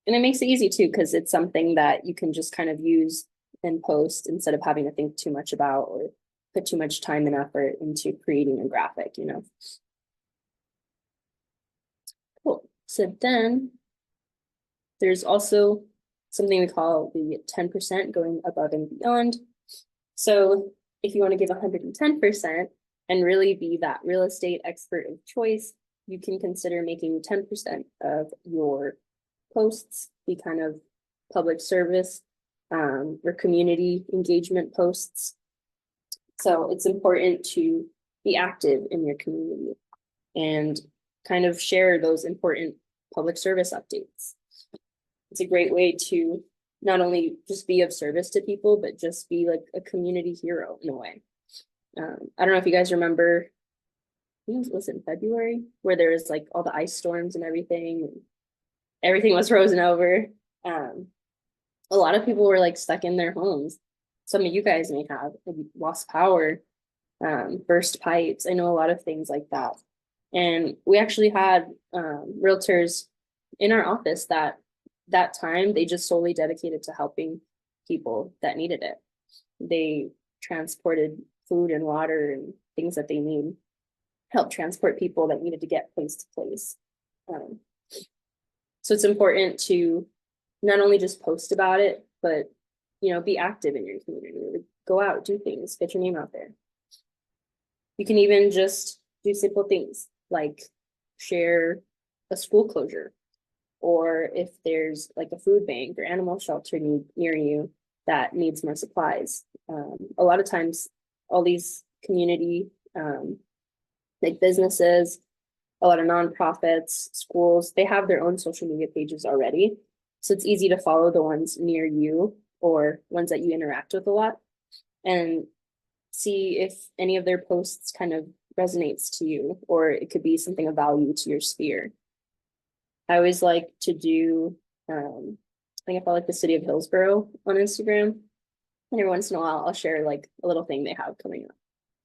And it makes it easy too, because it's something that you can just kind of use and post instead of having to think too much about or put too much time and effort into creating a graphic, you know. Cool. So then there's also something we call the 10%, going above and beyond. So if you want to give 110% and really be that real estate expert of choice, you can consider making 10% of your posts be kind of public service or community engagement posts. So it's important to be active in your community and kind of share those important public service updates. It's a great way to not only just be of service to people, but just be like a community hero in a way. I don't know if you guys remember, I think it was in February, where there was like all the ice storms and everything. Everything was frozen over. A lot of people were like stuck in their homes. Some of you guys may have lost power, burst pipes. I know a lot of things like that. And we actually had realtors in our office that time they just solely dedicated to helping people that needed it. They transported food and water and things that they need, helped transport people that needed to get place to place. So it's important to not only just post about it, but, you know, be active in your community. Go out, do things, get your name out there. You can even just do simple things like share a school closure, or if there's like a food bank or animal shelter near you that needs more supplies. A lot of times, all these community like businesses, a lot of nonprofits, schools, they have their own social media pages already. So it's easy to follow the ones near you or ones that you interact with a lot and see if any of their posts kind of resonates to you, or it could be something of value to your sphere. I always like to do, I think I follow like the city of Hillsborough on Instagram. And every once in a while, I'll share like a little thing they have coming up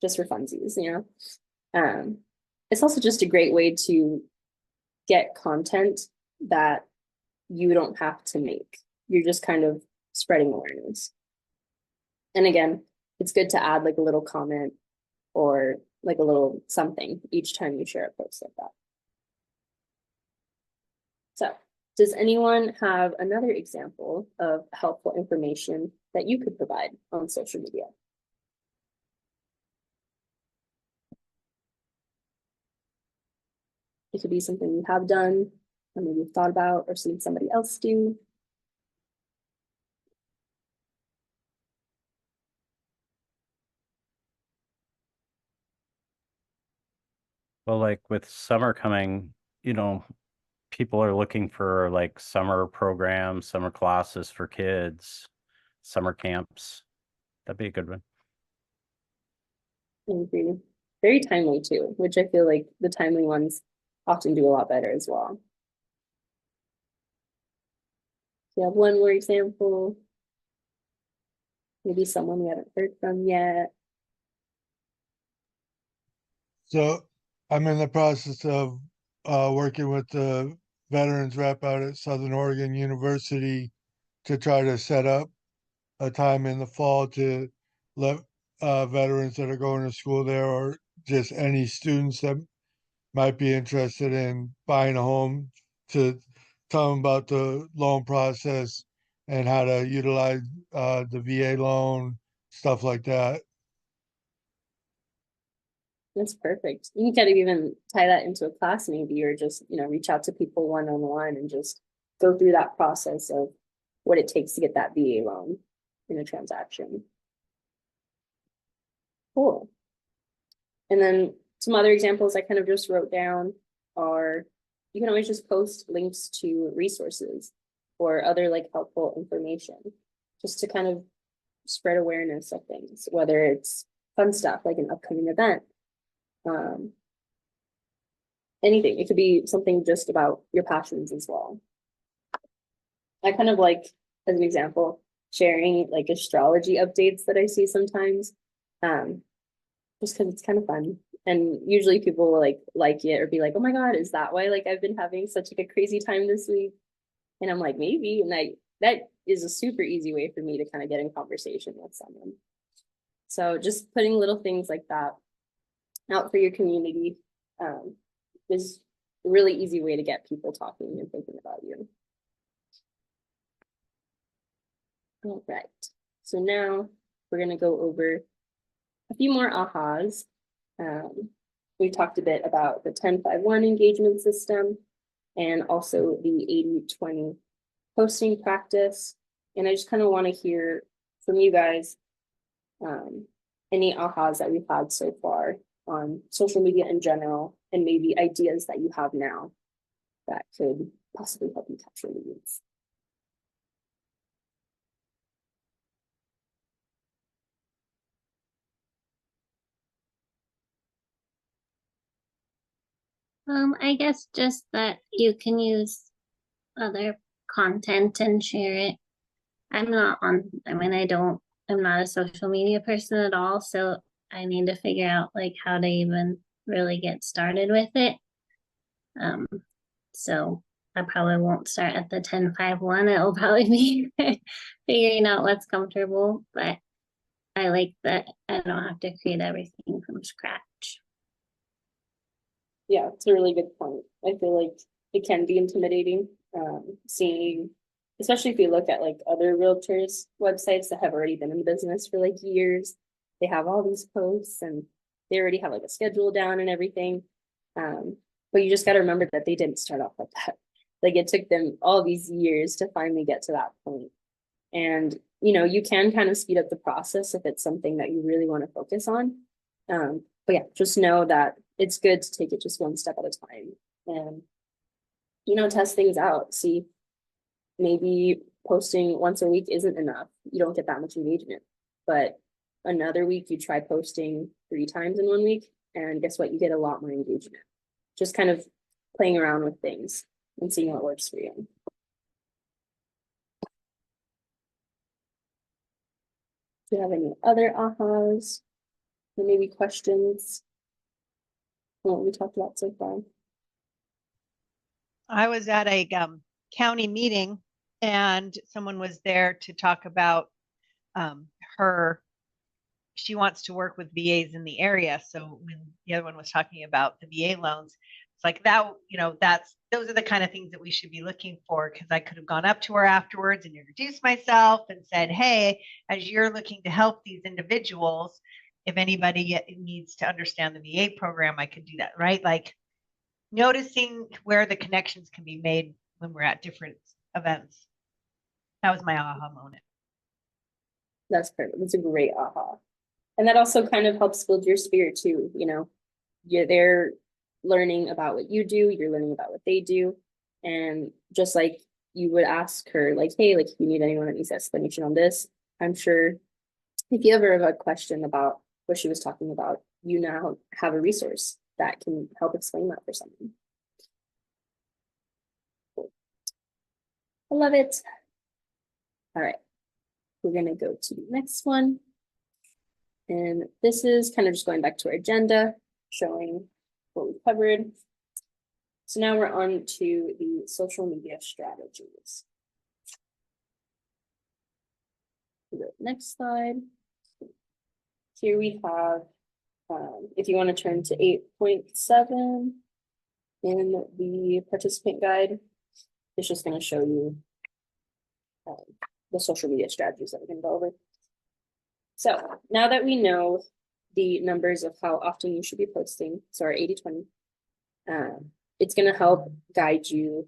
just for funsies, you know. It's also just a great way to get content that you don't have to make. You're just kind of spreading awareness. And again, it's good to add like a little comment or like a little something each time you share a post like that. So, does anyone have another example of helpful information that you could provide on social media? It could be something you have done, or maybe you've thought about, or seen somebody else do. Well, like with summer coming, people are looking for like summer programs, summer classes for kids, summer camps. That'd be a good one. I agree. Very timely too, which I feel like the timely ones often do a lot better as well. Do you have one more example? Maybe someone we haven't heard from yet. So I'm in the process of working with the veterans rep out at Southern Oregon University to try to set up a time in the fall to let veterans that are going to school there, or just any students that might be interested in buying a home, to tell them about the loan process and how to utilize the VA loan, stuff like that. That's perfect. You can kind of even tie that into a class maybe, or just, reach out to people one-on-one and just go through that process of what it takes to get that VA loan in a transaction. Cool. And then some other examples I kind of just wrote down are, you can always just post links to resources or other like helpful information, just to kind of spread awareness of things, whether it's fun stuff like an upcoming event, anything. It could be something just about your passions as well. I kind of like, as an example, sharing like astrology updates that I see sometimes, just because it's kind of fun. And usually people will like it or be like, oh my God, is that why like I've been having such like a crazy time this week? And I'm like, maybe. And that is a super easy way for me to kind of get in conversation with someone. So just putting little things like that out for your community is a really easy way to get people talking and thinking about you. All right, so now we're going to go over a few more ahas. We talked a bit about the 10-5-1 engagement system and also the 80-20 posting practice. And I just kind of want to hear from you guys any ahas that we've had so far on social media in general, and maybe ideas that you have now that could possibly help you capture leads. I guess just that you can use other content and share it. I'm not a social media person at all, so I need to figure out like how to even really get started with it. So I probably won't start at the 10-5-1. It'll probably be figuring out what's comfortable, but I like that I don't have to create everything from scratch. Yeah, it's a really good point. I feel like it can be intimidating, seeing, especially if you look at like other realtors websites that have already been in the business for like years. They have all these posts and they already have like a schedule down and everything. But you just got to remember that they didn't start off like that. Like it took them all these years to finally get to that point. And, you can kind of speed up the process if it's something that you really want to focus on. But yeah, just know that it's good to take it just one step at a time and, test things out. See, maybe posting once a week isn't enough. You don't get that much engagement, but another week you try posting 3 times in 1 week, and guess what? You get a lot more engagement. Just kind of playing around with things and seeing what works for you. Do you have any other ahas? Or maybe questions? on what we talked about so far? I was at a county meeting and someone was there to talk about she wants to work with VAs in the area. So when the other one was talking about the VA loans, it's like that, those are the kind of things that we should be looking for, because I could have gone up to her afterwards and introduced myself and said, hey, as you're looking to help these individuals, if anybody needs to understand the VA program, I could do that, right? Like noticing where the connections can be made when we're at different events. That was my aha moment. That's perfect. That's a great aha. And that also kind of helps build your spirit too, You're there learning about what you do, you're learning about what they do. And just like you would ask her, like, hey, like, if you need anyone that needs explanation on this, I'm sure if you ever have a question about what she was talking about, you now have a resource that can help explain that for someone. Cool. I love it. All right, we're gonna go to the next one. And this is kind of just going back to our agenda, showing what we've covered. So now we're on to the social media strategies. Next slide. Here we have, if you want to turn to 8.7 in the participant guide, it's just going to show you the social media strategies that we're going to go over. So now that we know the numbers of how often you should be posting, so our 80-20, it's going to help guide you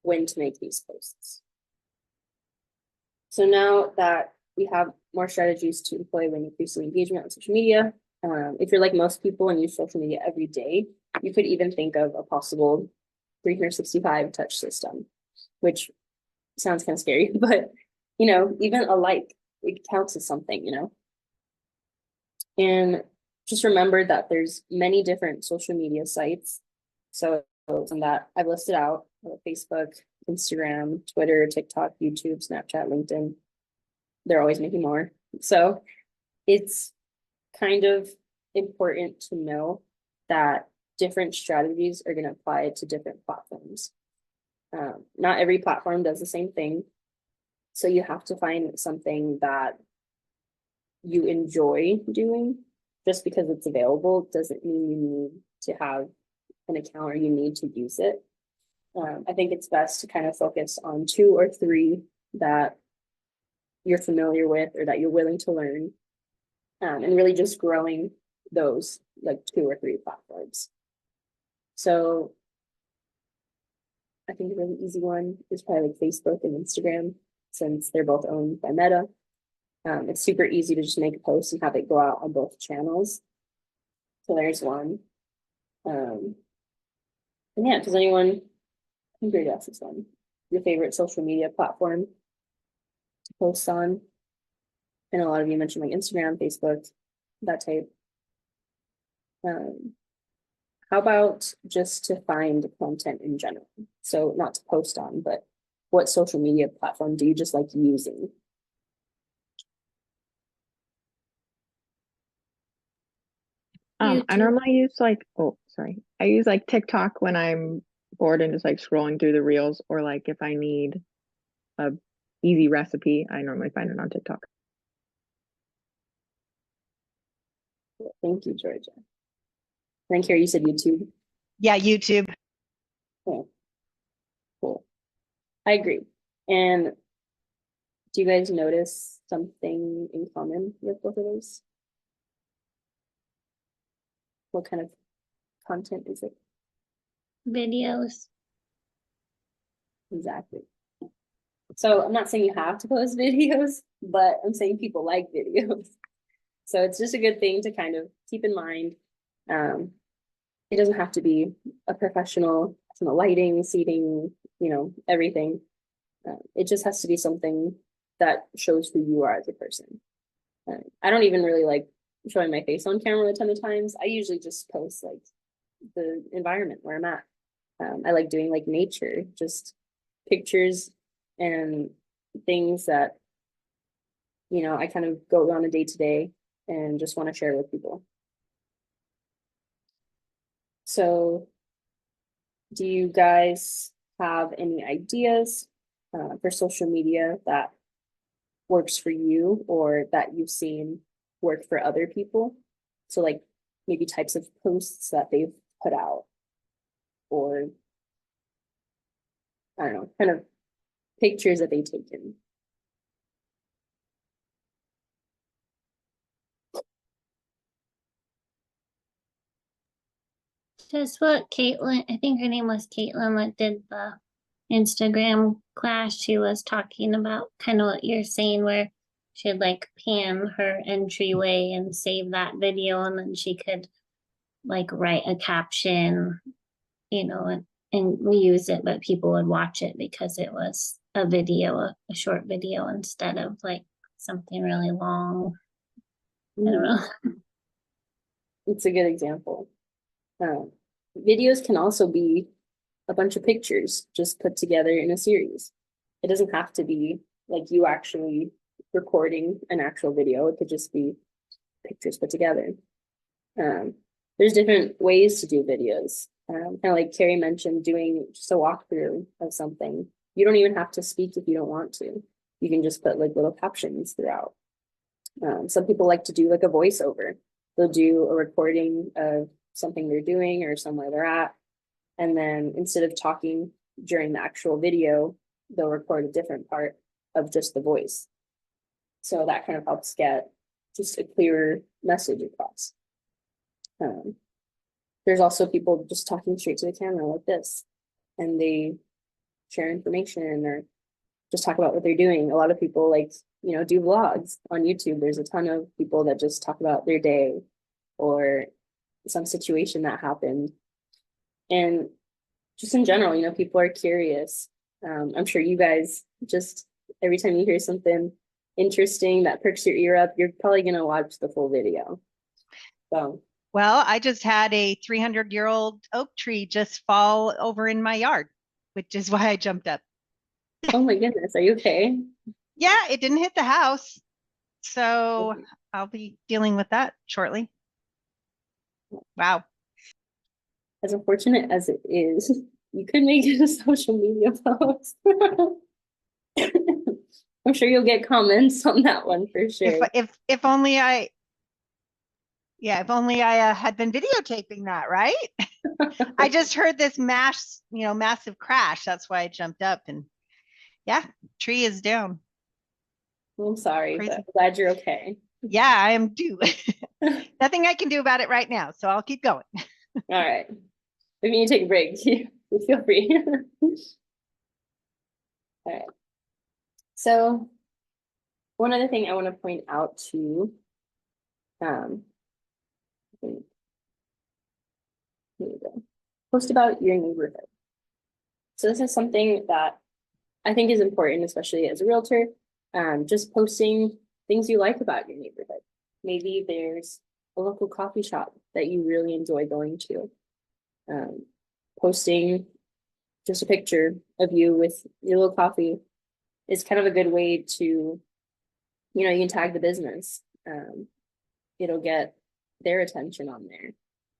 when to make these posts. So now that we have more strategies to employ when increasing engagement on social media, if you're like most people and use social media every day, you could even think of a possible 365 touch system, which sounds kind of scary, but even a like, it counts as something, And just remember that there's many different social media sites. So that I've listed out: Facebook, Instagram, Twitter, TikTok, YouTube, Snapchat, LinkedIn. They're always making more. So it's kind of important to know that different strategies are going to apply to different platforms. Not every platform does the same thing. So you have to find something that you enjoy doing. Just because it's available doesn't mean you need to have an account or you need to use it. I think it's best to kind of focus on 2 or 3 that you're familiar with or that you're willing to learn, and really just growing those like 2 or 3 platforms. So I think a really easy one is probably like Facebook and Instagram, since they're both owned by Meta. It's super easy to just make a post and have it go out on both channels. So there's one. And yeah, does anyone, I think your guess is one, your favorite social media platform to post on? And a lot of you mentioned like Instagram, Facebook, that type. How about just to find content in general? So not to post on, but what social media platform do you just like using? I YouTube. normally use I use like TikTok when I'm bored and just like scrolling through the reels, or like if I need a easy recipe, I normally find it on TikTok. Thank you, Georgia. Frank, here you said YouTube. Yeah, YouTube. Okay. Cool. I agree. And do you guys notice something in common with both of those? What kind of content is it? Videos. Exactly. So I'm not saying you have to post videos, but I'm saying people like videos. So it's just a good thing to kind of keep in mind. It doesn't have to be a professional lighting, seating, everything. It just has to be something that shows who you are as a person. I don't even really like showing my face on camera a ton of times. I usually just post like the environment where I'm at. I like doing like nature, just pictures and things that I kind of go on a day to day and just want to share with people. So do you guys have any ideas for social media that works for you or that you've seen work for other people? So like maybe types of posts that they've put out, or I don't know, kind of pictures that they've taken. Just what Caitlin, I think her name was Caitlin, that did the Instagram class. She was talking about kind of what you're saying, where she'd like pan her entryway and save that video, and then she could like write a caption, and we use it, but people would watch it because it was a video, a short video instead of like something really long. I don't know. It's a good example. Videos can also be a bunch of pictures just put together in a series. It doesn't have to be like you actually recording an actual video. It could just be pictures put together. There's different ways to do videos. Kind of like Carrie mentioned, doing just a walkthrough of something. You don't even have to speak if you don't want to. You can just put like little captions throughout. Some people like to do like a voiceover. They'll do a recording of something they're doing or somewhere they're at. And then instead of talking during the actual video, they'll record a different part of just the voice. So that kind of helps get just a clearer message across. There's also people just talking straight to the camera like this, and they share information or just talk about what they're doing. A lot of people do vlogs on YouTube. There's a ton of people that just talk about their day or some situation that happened. And just in general, people are curious. I'm sure you guys just every time you hear something interesting that perks your ear up, you're probably going to watch the full video. So. Well, I just had a 300-year-old oak tree just fall over in my yard, which is why I jumped up. Oh my goodness, are you okay? Yeah, it didn't hit the house. So I'll be dealing with that shortly. Wow. As unfortunate as it is, you could make it a social media post. I'm sure you'll get comments on that one for sure. If only I had been videotaping that, right? I just heard this massive crash. That's why I jumped up, and yeah, tree is down. I'm sorry, Crazy. but I'm glad you're okay. Yeah, I am too. Nothing I can do about it right now, so I'll keep going. All right. If you need to take a break, feel free. All right. So one other thing I want to point out too, here you go. Post about your neighborhood. So this is something that I think is important, especially as a realtor. Just posting things you like about your neighborhood. Maybe there's a local coffee shop that you really enjoy going to. Posting just a picture of you with your little coffee is kind of a good way to, you can tag the business. It'll get their attention on there.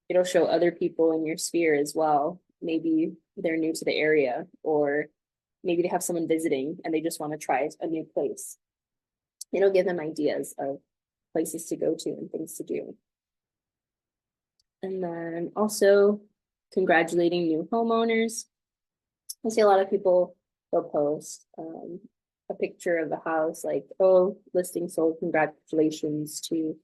It'll show other people in your sphere as well. Maybe they're new to the area, or maybe they have someone visiting and they just want to try a new place. It'll give them ideas of places to go to and things to do. And then also congratulating new homeowners. I see a lot of people, they'll post a picture of the house like, oh, listing sold, congratulations to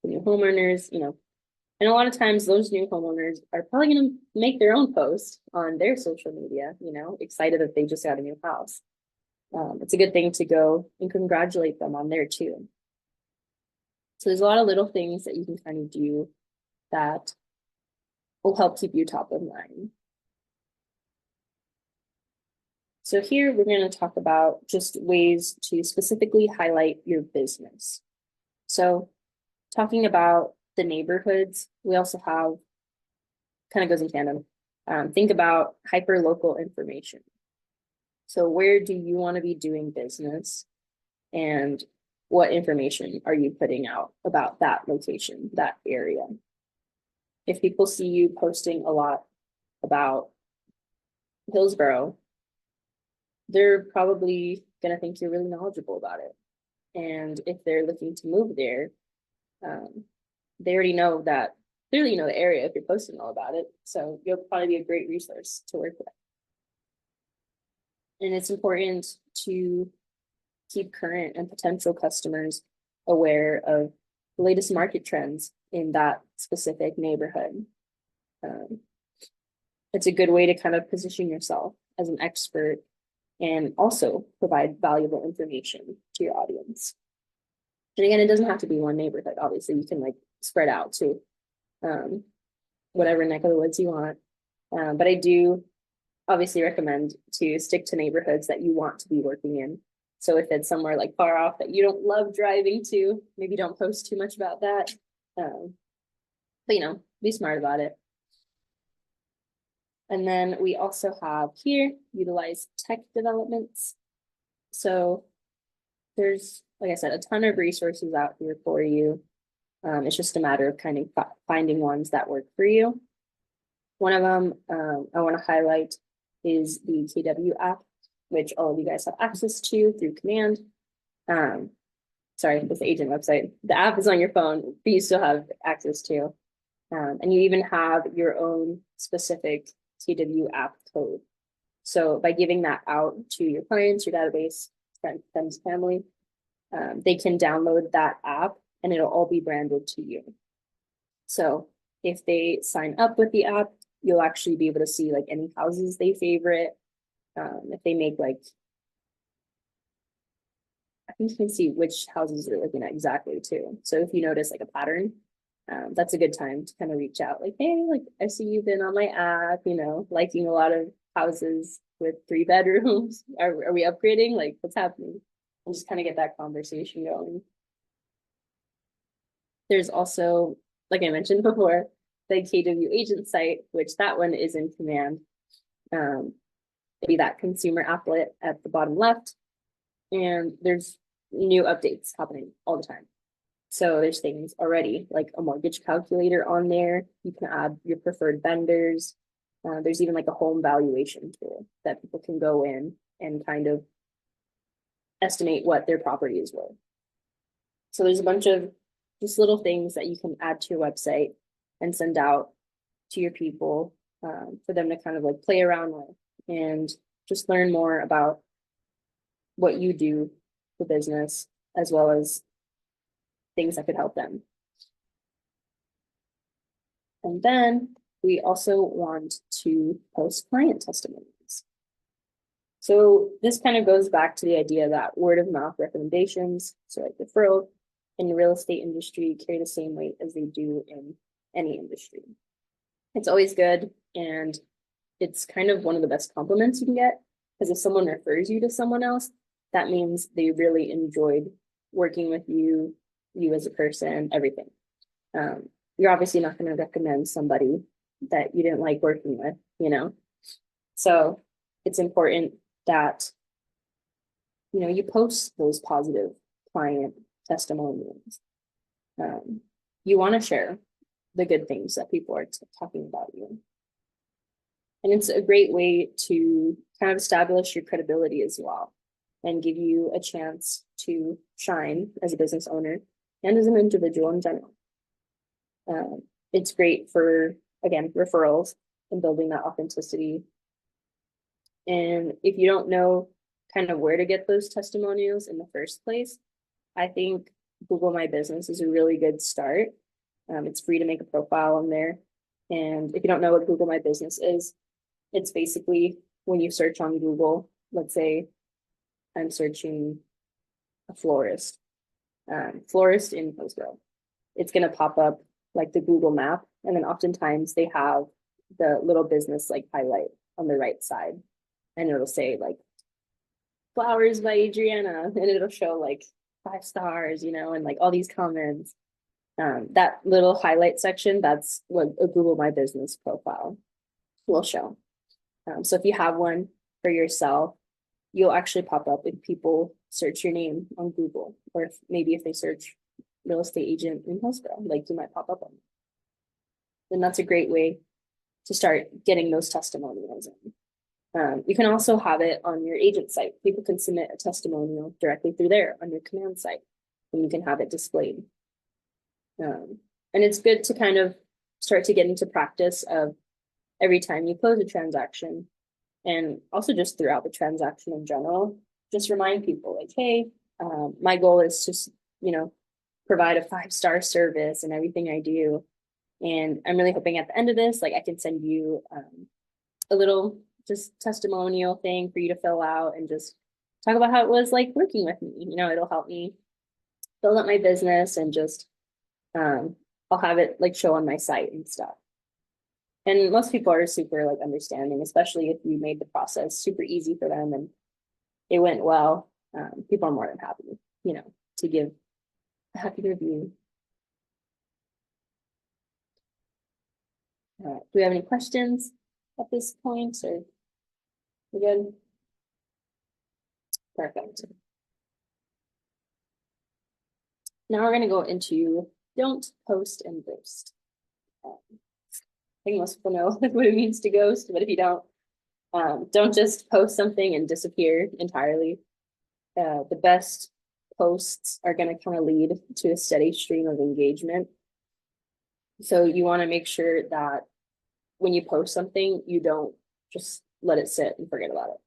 the new homeowners, And a lot of times those new homeowners are probably going to make their own post on their social media, excited that they just got a new house. It's a good thing to go and congratulate them on there too. So there's a lot of little things that you can kind of do that will help keep you top of mind. So here we're going to talk about just ways to specifically highlight your business. So talking about the neighborhoods, we also have, kind of goes in tandem, think about hyper local information. So where do you want to be doing business? And what information are you putting out about that location, that area? If people see you posting a lot about Hillsborough, they're probably gonna think you're really knowledgeable about it. And if they're looking to move there, they already know that, clearly you know the area if you're posting all about it. So you'll probably be a great resource to work with. And it's important to keep current and potential customers aware of the latest market trends in that specific neighborhood. It's a good way to kind of position yourself as an expert and also provide valuable information to your audience. And again, it doesn't have to be one neighborhood. Obviously, you can like spread out to whatever neck of the woods you want. But I do obviously recommend to stick to neighborhoods that you want to be working in. So if it's somewhere like far off that you don't love driving to, maybe don't post too much about that. But you know, be smart about it. And then we also have here, utilize tech developments. So there's, like I said, a ton of resources out here for you. It's just a matter of kind of finding ones that work for you. One of them I want to highlight is the KW app, which all of you guys have access to through Command. Sorry, it's the agent website. The app is on your phone, but you still have access to. And you even have your own specific KW app code. So by giving that out to your clients, your database, friends, family, they can download that app and it'll all be branded to you. So if they sign up with the app, you'll actually be able to see like any houses they favorite. If they make like, I think you can see which houses they're looking at exactly too. So if you notice like a pattern, that's a good time to kind of reach out like, hey, like I see you've been on my app, you know, liking a lot of houses with 3 bedrooms. Are we upgrading? Like what's happening? And just kind of get that conversation going. There's also, like I mentioned before, the KW agent site, which that one is in Command. Maybe that consumer applet at the bottom left. And there's new updates happening all the time. So there's things already like a mortgage calculator on there. You can add your preferred vendors. There's even like a home valuation tool that people can go in and kind of estimate what their property is worth. So there's a bunch of just little things that you can add to your website and send out to your people for them to kind of like play around with and just learn more about what you do for business as well as things that could help them. And then we also want to post client testimonies. So this kind of goes back to the idea that word of mouth recommendations, so like referral in the real estate industry, carry the same weight as they do in any industry. It's always good, and it's kind of one of the best compliments you can get, because if someone refers you to someone else, that means they really enjoyed working with you, you as a person, everything. You're obviously not going to recommend somebody that you didn't like working with, you know? So it's important that, you know, you post those positive client testimonials. You want to share the good things that people are talking about you. And it's a great way to kind of establish your credibility as well and give you a chance to shine as a business owner and as an individual in general. It's great for, again, referrals and building that authenticity. And if you don't know kind of where to get those testimonials in the first place, I think Google My Business is a really good start. It's free to make a profile on there. And if you don't know what Google My Business is, it's basically when you search on Google, let's say I'm searching a florist, florist in Hillsborough. It's going to pop up like the Google map. And then oftentimes they have the little business like highlight on the right side. And it'll say like flowers by Adriana, and it'll show like 5 stars, you know, and like all these comments. That little highlight section, that's what a Google My Business profile will show. So if you have one for yourself, you'll actually pop up if people search your name on Google, or if maybe if they search real estate agent in Hillsborough, like you might pop up on. And that's a great way to start getting those testimonials in. You can also have it on your agent site. People can submit a testimonial directly through there on your command site, and you can have it displayed. And it's good to kind of start to get into practice of every time you close a transaction, and also just throughout the transaction in general, just remind people like, hey, my goal is to, you know, provide a 5-star service in everything I do. And I'm really hoping at the end of this, like I can send you a little just testimonial thing for you to fill out and just talk about how it was like working with me. You know, it'll help me build up my business, and just I'll have it like show on my site and stuff. And most people are super like understanding, especially if you made the process super easy for them and it went well. People are more than happy, you know, to give a happy review. Do we have any questions at this point, or we good? Perfect. Now we're going to go into don't post and ghost. I think most people know what it means to ghost, but if you don't just post something and disappear entirely. The best posts are going to kind of lead to a steady stream of engagement. So you want to make sure that when you post something, you don't just let it sit and forget about it.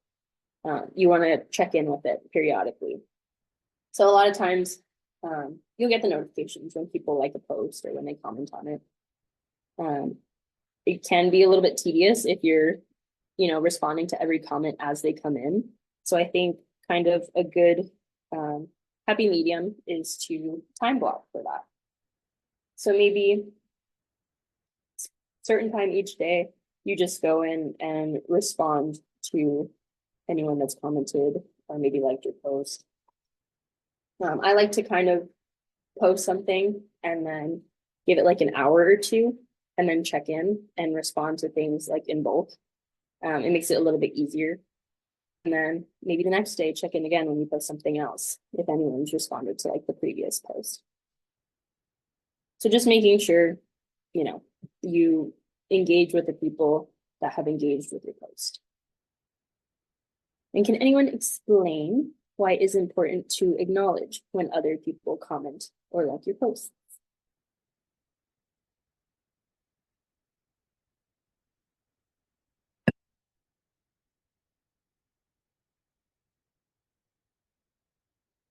You want to check in with it periodically. So a lot of times you'll get the notifications when people like a post or when they comment on it. It can be a little bit tedious if you're, you know, responding to every comment as they come in. So I think kind of a good happy medium is to time block for that. So maybe certain time each day, you just go in and respond to anyone that's commented or maybe liked your post. I like to kind of post something and then give it like an hour or two and then check in and respond to things like in bulk. It makes it a little bit easier. And then maybe the next day, check in again when you post something else, if anyone's responded to like the previous post. So just making sure, you know, you engage with the people that have engaged with your post. And can anyone explain why it is important to acknowledge when other people comment or like your posts?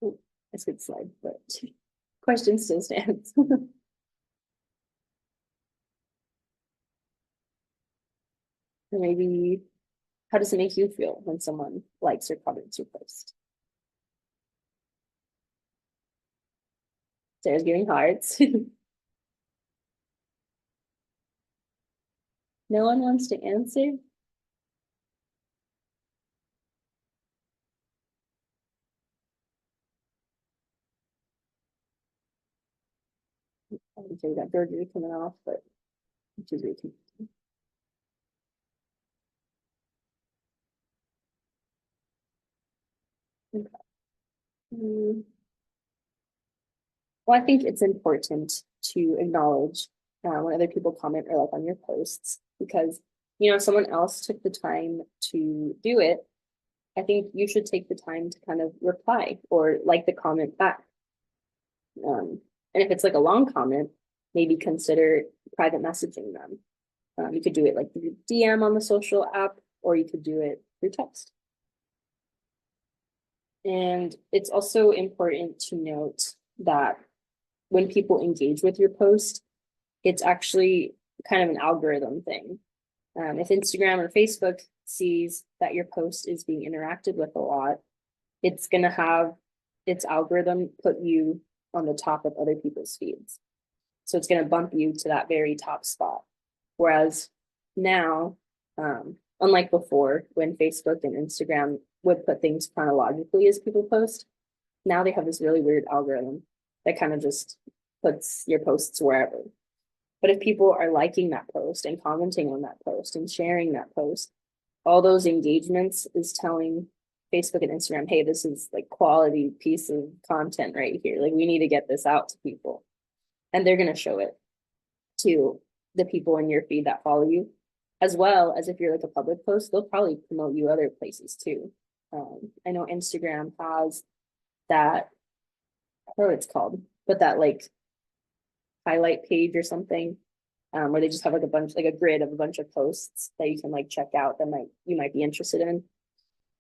Ooh, that's a good slide, but question still stands. Or maybe, how does it make you feel when someone likes or comments your post? Sarah's giving hearts. No one wants to answer? I would say that Georgia coming off, but which is really okay. Well, I think it's important to acknowledge when other people comment or like on your posts, because, you know, someone else took the time to do it. I think you should take the time to kind of reply or like the comment back. And if it's like a long comment, maybe consider private messaging them. You could do it like through DM on the social app, or you could do it through text. And it's also important to note that when people engage with your post, it's actually kind of an algorithm thing. If Instagram or Facebook sees that your post is being interacted with a lot, it's going to have its algorithm put you on the top of other people's feeds. So it's going to bump you to that very top spot. Whereas now, unlike before, when Facebook and Instagram would put things chronologically as people post, now they have this really weird algorithm that kind of just puts your posts wherever. But if people are liking that post and commenting on that post and sharing that post, all those engagements is telling Facebook and Instagram, hey, this is like quality piece of content right here. Like we need to get this out to people. And they're going to show it to the people in your feed that follow you, as well as if you're like a public post, they'll probably promote you other places too. I know Instagram has that, I don't know what it's called, but that like highlight page or something, where they just have like a bunch, like a grid of a bunch of posts that you can like check out that you might be interested in.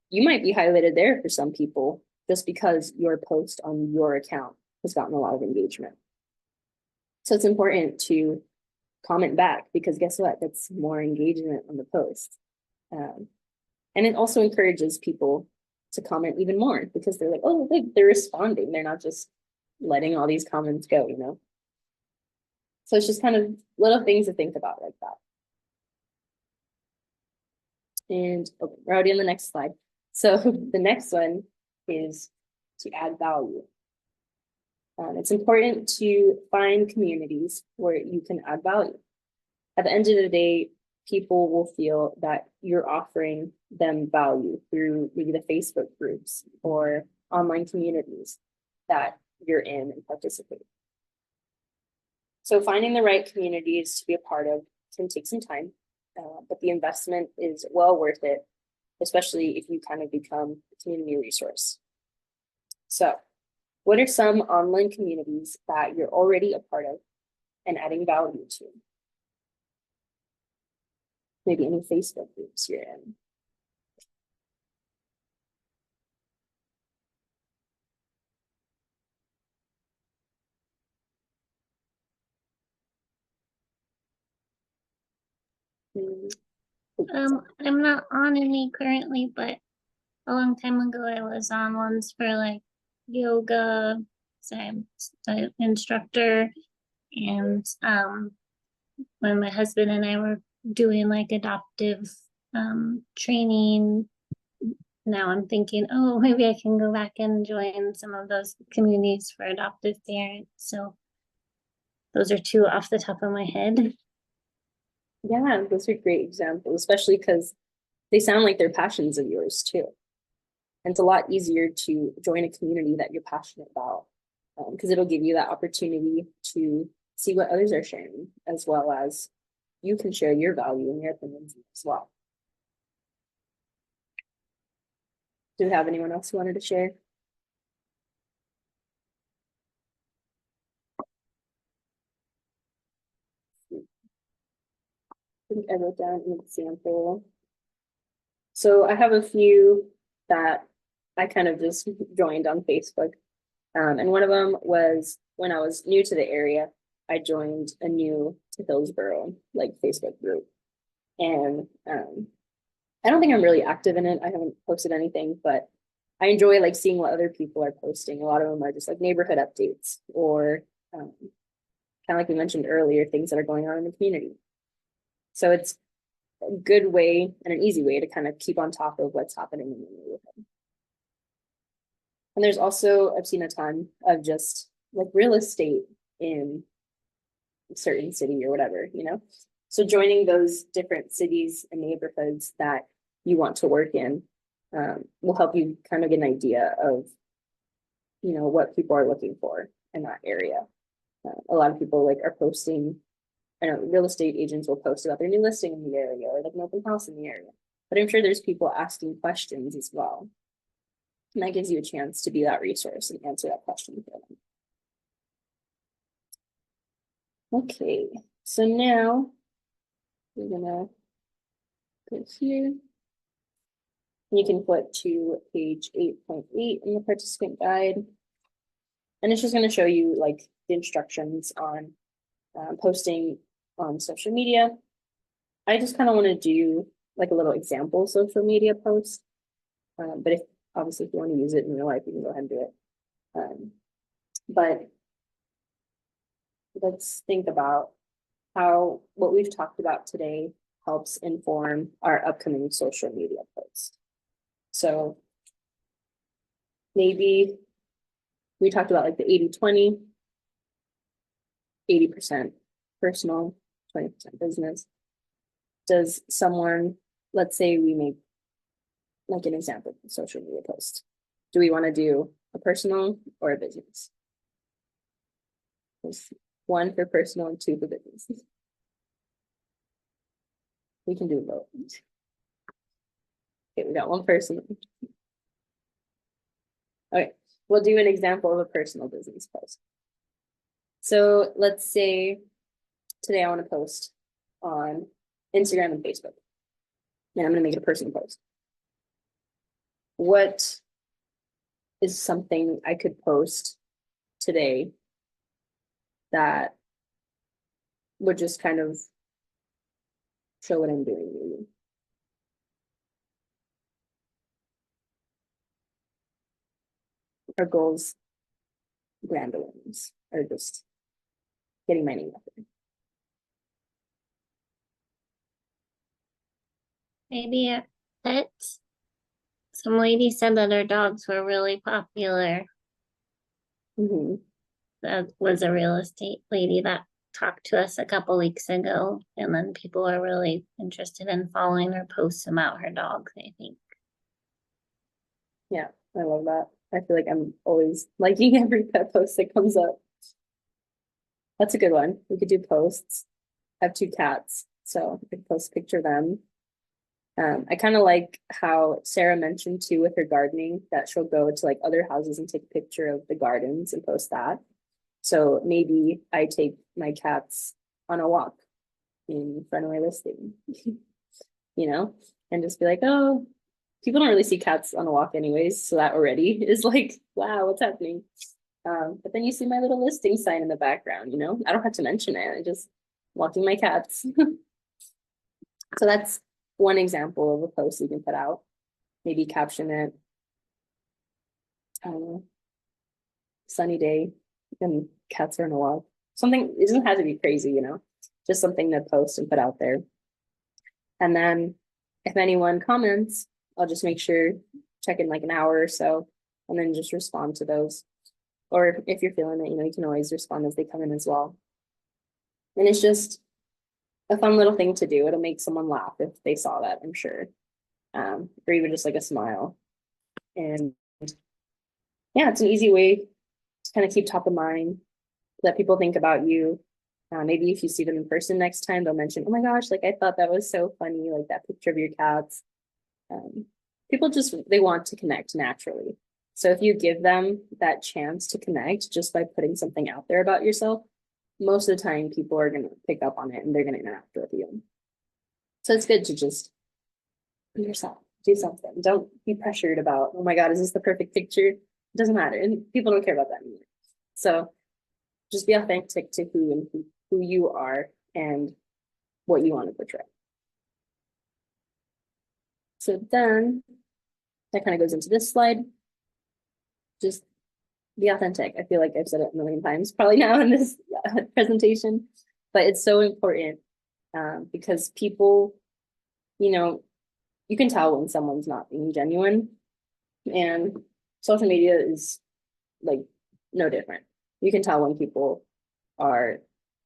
You might be highlighted there for some people just because your post on your account has gotten a lot of engagement. So it's important to comment back because guess what? That's more engagement on the post. And it also encourages people to comment even more because they're like, oh, they're responding. They're not just letting all these comments go, you know? So it's just kind of little things to think about like that. And okay, we're already on the next slide. So the next one is to add value. It's important to find communities where you can add value. At the end of the day, people will feel that you're offering them value through maybe the Facebook groups or online communities that you're in and participate. So finding the right communities to be a part of can take some time, but the investment is well worth it, especially if you kind of become a community resource. So what are some online communities that you're already a part of and adding value to? Maybe any Facebook groups you're in. I'm not on any currently, but a long time ago I was on ones for like yoga, so I'm an instructor, and when my husband and I were doing like adoptive training, now I'm thinking, oh, maybe I can go back and join some of those communities for adoptive parents. So those are two off the top of my head. Yeah, those are great examples, especially because they sound like they're passions of yours too. And it's a lot easier to join a community that you're passionate about because it'll give you that opportunity to see what others are sharing, as well as you can share your value and your opinions as well. Do we have anyone else who wanted to share? I think I wrote down an example. So I have a few that I kind of just joined on Facebook. And one of them was when I was new to the area, I joined a new to Hillsborough like Facebook group. And I don't think I'm really active in it. I haven't posted anything, but I enjoy like seeing what other people are posting. A lot of them are just like neighborhood updates or kind of like we mentioned earlier, things that are going on in the community. So it's a good way and an easy way to kind of keep on top of what's happening in the neighborhood. And there's also, I've seen a ton of just like real estate in a certain city or whatever, you know? So joining those different cities and neighborhoods that you want to work in will help you kind of get an idea of, you know, what people are looking for in that area. A lot of people like are posting, I know real estate agents will post about their new listing in the area or like an open house in the area, but I'm sure there's people asking questions as well. And that gives you a chance to be that resource and answer that question for them. Okay, so now we're gonna go here. You can flip to page 8.8 in the participant guide. And it's just gonna show you like the instructions on posting on social media. I just kind of want to do like a little example social media post. But if obviously if you want to use it in real life, you can go ahead and do it. But let's think about how what we've talked about today helps inform our upcoming social media post. So maybe we talked about like the 80-20, 80% personal, 20% business. Does someone, let's say we make like an example of a social media post? Do we want to do a personal or a business? There's one for personal and two for business. We can do both. Okay, we got one person. Okay, we'll do an example of a personal business post. So let's say today I want to post on Instagram and Facebook. And I'm going to make it a personal post. What is something I could post today that would just kind of show what I'm doing, maybe? Our goals, grand awareness, or just getting my name out there. Maybe a pet. Some lady said that her dogs were really popular. Mhm. That was a real estate lady that talked to us a couple weeks ago, and then people are really interested in following her posts about her dogs, I think. Yeah, I love that. I feel like I'm always liking every pet post that comes up. That's a good one. We could do posts. I have 2 cats, so I could post a picture of them. I kind of like how Sarah mentioned too with her gardening that she'll go to like other houses and take a picture of the gardens and post that. So maybe I take my cats on a walk in front of my listing, you know, and just be like, oh, people don't really see cats on a walk anyways. So that already is like, wow, what's happening? But then you see my little listing sign in the background, you know, I don't have to mention it. I just walking my cats. So that's one example of a post you can put out. Maybe caption it, I don't know, sunny day and cats are on a walk. Something, it doesn't have to be crazy, you know, just something to post and put out there. And then if anyone comments, I'll just make sure, check in like an hour or so, and then just respond to those. Or if you're feeling it, you know, you can always respond as they come in as well. And it's just a fun little thing to do. It'll make someone laugh if they saw that, I'm sure. Or even just like a smile. And yeah, it's an easy way to kind of keep top of mind, let people think about you. Maybe if you see them in person next time, they'll mention, oh my gosh, like I thought that was so funny, like that picture of your cats. People just, they want to connect naturally. So if you give them that chance to connect just by putting something out there about yourself, most of the time people are going to pick up on it and they're going to interact with you. So it's good to just be yourself, do something. Don't be pressured about, oh my God, is this the perfect picture? It doesn't matter. And people don't care about that anymore. So just be authentic to who you are and what you want to portray. So then that kind of goes into this slide. Just be authentic. I feel like I've said it a million times probably now in this presentation, but it's so important because people, you know, you can tell when someone's not being genuine, and social media is like no different. You can tell when people are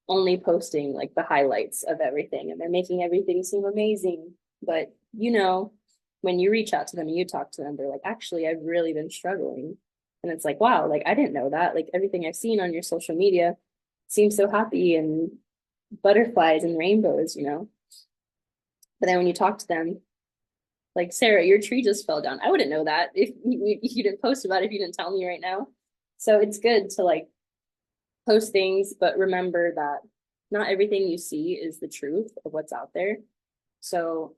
only posting like the highlights of everything and they're making everything seem amazing. But you know, when you reach out to them and you talk to them, they're like, actually, I've really been struggling. And it's like, wow, like I didn't know that. Like everything I've seen on your social media seems so happy and butterflies and rainbows, you know. But then when you talk to them, like, Sarah, your tree just fell down. I wouldn't know that if you didn't post about it, if you didn't tell me right now. So it's good to like post things, but remember that not everything you see is the truth of what's out there. So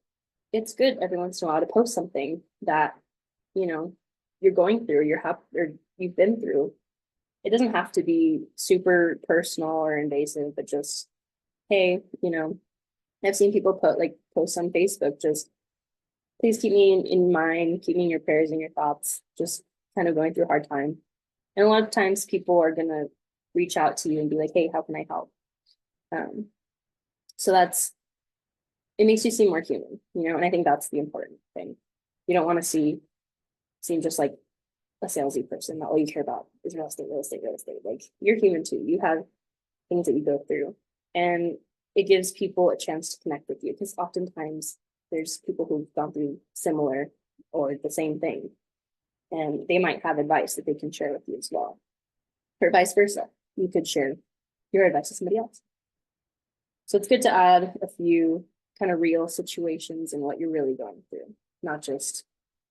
it's good every once in a while to post something that, you know, you're going through, you're happy, or you've been through. It doesn't have to be super personal or invasive, but just, hey, you know, I've seen people post on Facebook, just please keep me in mind, keep me in your prayers and your thoughts, just kind of going through a hard time. And a lot of times people are gonna reach out to you and be like, hey, how can I help? So it makes you seem more human, you know, and I think that's the important thing. You don't want to seem just like a salesy person that all you care about is real estate, real estate, real estate. Like you're human too. You have things that you go through, and it gives people a chance to connect with you because oftentimes there's people who've gone through similar or the same thing. And they might have advice that they can share with you as well. Or vice versa. You could share your advice to somebody else. So it's good to add a few kind of real situations and what you're really going through, not just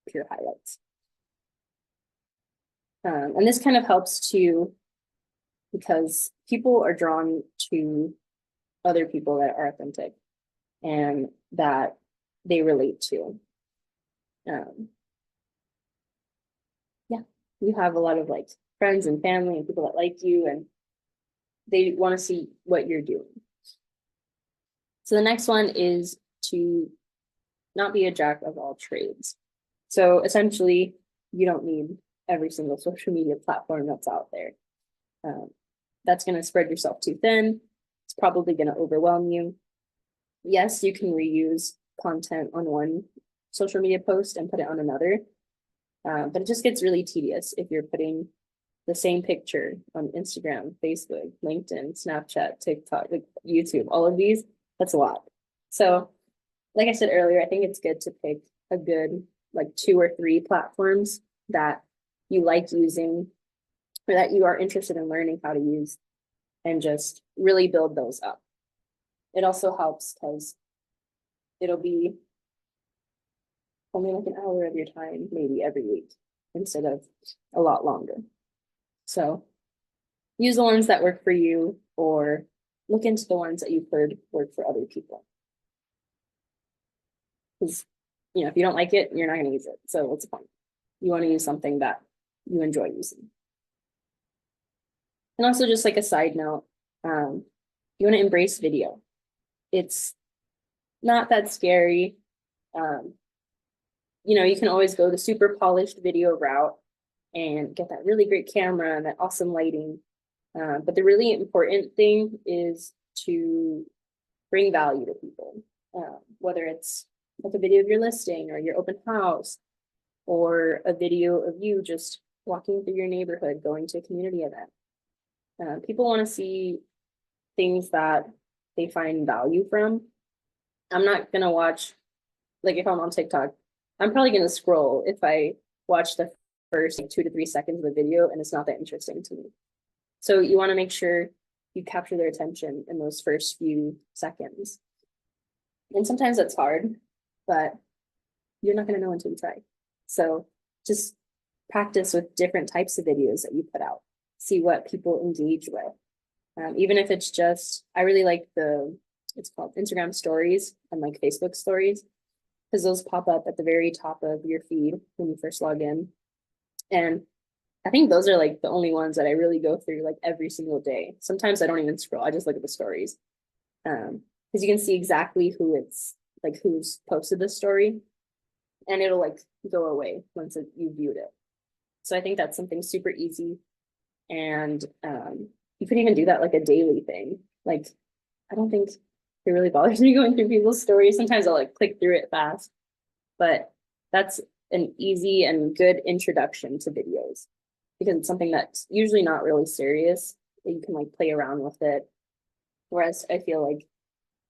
pure highlights. And this kind of helps too, because people are drawn to other people that are authentic and that they relate to. Yeah, you have a lot of like friends and family and people that like you, and they want to see what you're doing. So the next one is to not be a jack of all trades. So essentially, you don't need every single social media platform that's out there. That's going to spread yourself too thin. It's probably going to overwhelm you. Yes, you can reuse content on one social media post and put it on another, but it just gets really tedious if you're putting the same picture on Instagram, Facebook, LinkedIn, Snapchat, TikTok, like YouTube, all of these. That's a lot. So like I said earlier, I think it's good to pick a good like 2 or 3 platforms that you like using or that you are interested in learning how to use, and just really build those up. It also helps because it'll be only like an hour of your time, maybe every week, instead of a lot longer. So use the ones that work for you, or look into the ones that you've heard work for other people. Because, you know, if you don't like it, you're not going to use it. So what's the point? You want to use something that you enjoy using. And also, just like a side note, you want to embrace video. It's not that scary. You know, you can always go the super polished video route and get that really great camera and that awesome lighting. But the really important thing is to bring value to people, whether it's like a video of your listing or your open house, or a video of you just walking through your neighborhood, going to a community event. People want to see things that they find value from. I'm not going to watch, like if I'm on TikTok, I'm probably going to scroll if I watch the first like 2 to 3 seconds of the video and it's not that interesting to me. So you want to make sure you capture their attention in those first few seconds. And sometimes that's hard, but you're not going to know until you try. So just practice with different types of videos that you put out. See what people engage with. Even if it's just, I really like it's called Instagram stories and like Facebook stories, because those pop up at the very top of your feed when you first log in. And I think those are like the only ones that I really go through like every single day. Sometimes I don't even scroll. I just look at the stories. Because you can see exactly who's posted the story, and it'll like go away once you viewed it. So I think that's something super easy. And you could even do that like a daily thing. Like, I don't think it really bothers me going through people's stories. Sometimes I'll like click through it fast, but that's an easy and good introduction to videos, because it's something that's usually not really serious. You can like play around with it. Whereas I feel like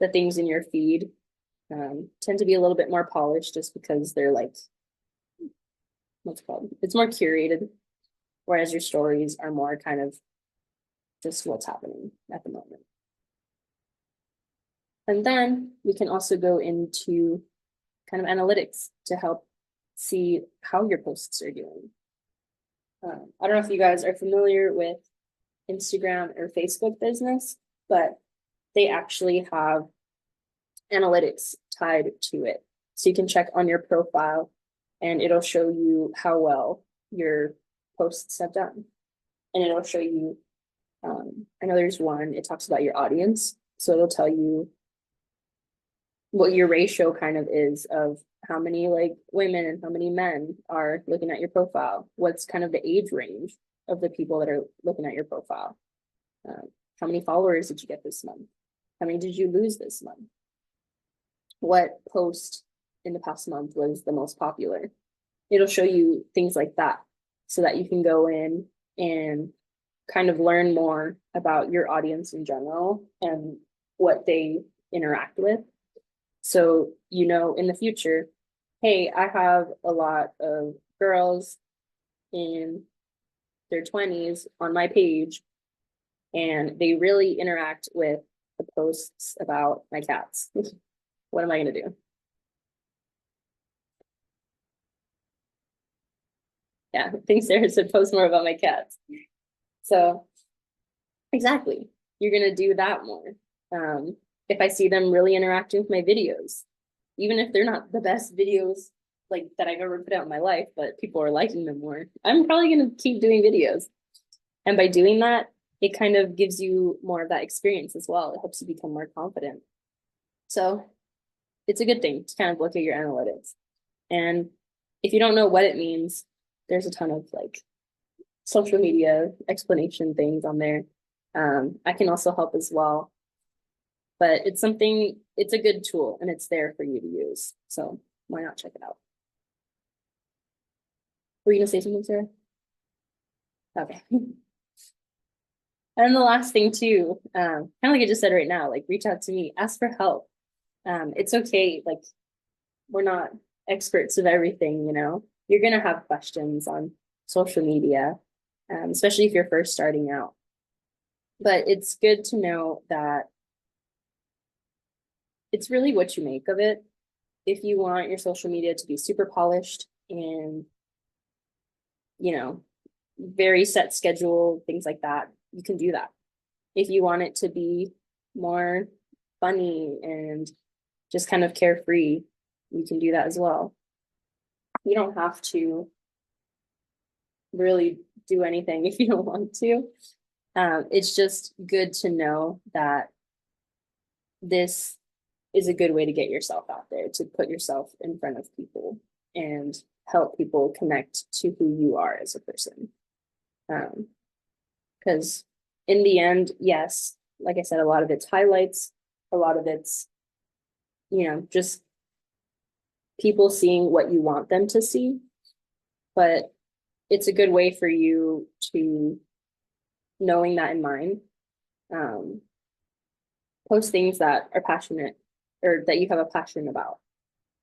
the things in your feed tend to be a little bit more polished, just because they're like, what's it called? It's more curated. Whereas your stories are more kind of just what's happening at the moment. And then we can also go into kind of analytics to help see how your posts are doing. I don't know if you guys are familiar with Instagram or Facebook business, but they actually have analytics tied to it. So you can check on your profile and it'll show you how well your posts have done. And it'll show you, I know there's one, it talks about your audience. So it'll tell you what your ratio kind of is of how many like women and how many men are looking at your profile. What's kind of the age range of the people that are looking at your profile? How many followers did you get this month? How many did you lose this month? What post in the past month was the most popular? It'll show you things like that, so that you can go in and kind of learn more about your audience in general and what they interact with. So, you know, in the future, hey, I have a lot of girls in their 20s on my page, and they really interact with the posts about my cats. What am I gonna do? Yeah, I think Sarah said post more about my cats. So exactly, you're gonna do that more. If I see them really interacting with my videos, even if they're not the best videos like that I've ever put out in my life, but people are liking them more, I'm probably gonna keep doing videos. And by doing that, it kind of gives you more of that experience as well. It helps you become more confident. So it's a good thing to kind of look at your analytics. And if you don't know what it means, there's a ton of like social media explanation things on there. I can also help as well. But it's something, it's a good tool and it's there for you to use. So why not check it out? Were you gonna say something, Sarah? Okay. And the last thing too, kind of like I just said right now, like reach out to me, ask for help. It's okay, like we're not experts of everything, you know. You're gonna have questions on social media, especially if you're first starting out. But it's good to know that it's really what you make of it. If you want your social media to be super polished and, you know, very set schedule, things like that, you can do that. If you want it to be more funny and just kind of carefree, you can do that as well. You don't have to really do anything if you don't want to. It's just good to know that this is a good way to get yourself out there, to put yourself in front of people and help people connect to who you are as a person. Because in the end, yes, like I said, a lot of it's highlights, a lot of it's, you know, just people seeing what you want them to see. But it's a good way for you to, knowing that in mind, post things that are passionate or that you have a passion about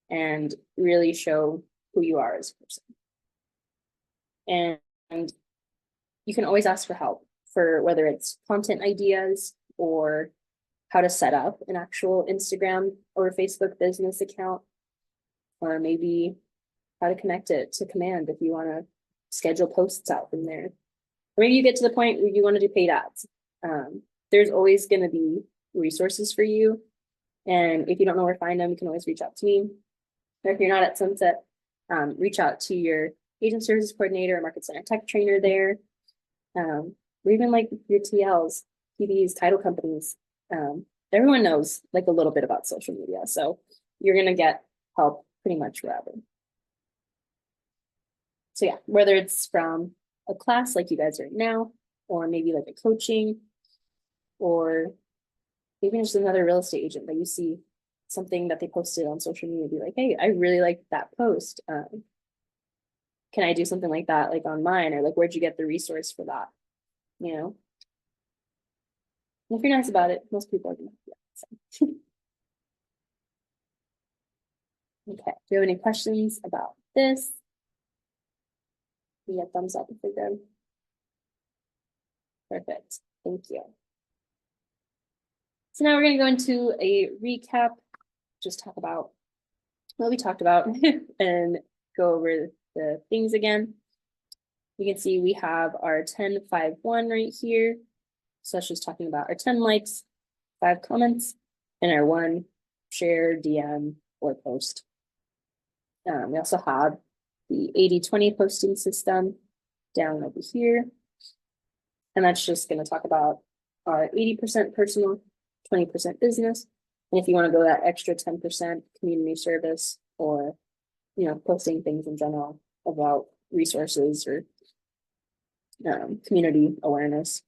and really show who you are as a person. And you can always ask for help for whether it's content ideas or how to set up an actual Instagram or Facebook business account, or maybe how to connect it to Command if you want to schedule posts out from there. Or maybe you get to the point where you want to do paid ads. There's always going to be resources for you. And if you don't know where to find them, you can always reach out to me. Or if you're not at Sunset, reach out to your agent services coordinator or market center tech trainer there. Or even like your TLs, PBs, title companies. Everyone knows like a little bit about social media. So you're going to get help pretty much wherever. So yeah, whether it's from a class like you guys are in now, or maybe like a coaching, or even just another real estate agent that you see something that they posted on social media, be like, hey, I really like that post. Can I do something like that, like on mine? Or like, where'd you get the resource for that? You know? And if you're nice about it, most people are gonna do that. So. Okay, do you have any questions about this? You get thumbs up if you're good. Perfect, thank you. So now we're gonna go into a recap, just talk about what we talked about and go over the things again. You can see we have our 10-5-1 right here. So that's just talking about our 10 likes, 5 comments, and our 1 share, DM, or post. We also have the 80-20 posting system down over here. And that's just going to talk about our 80% personal, 20% business. And if you want to go that extra 10% community service, or, you know, posting things in general about resources or community awareness.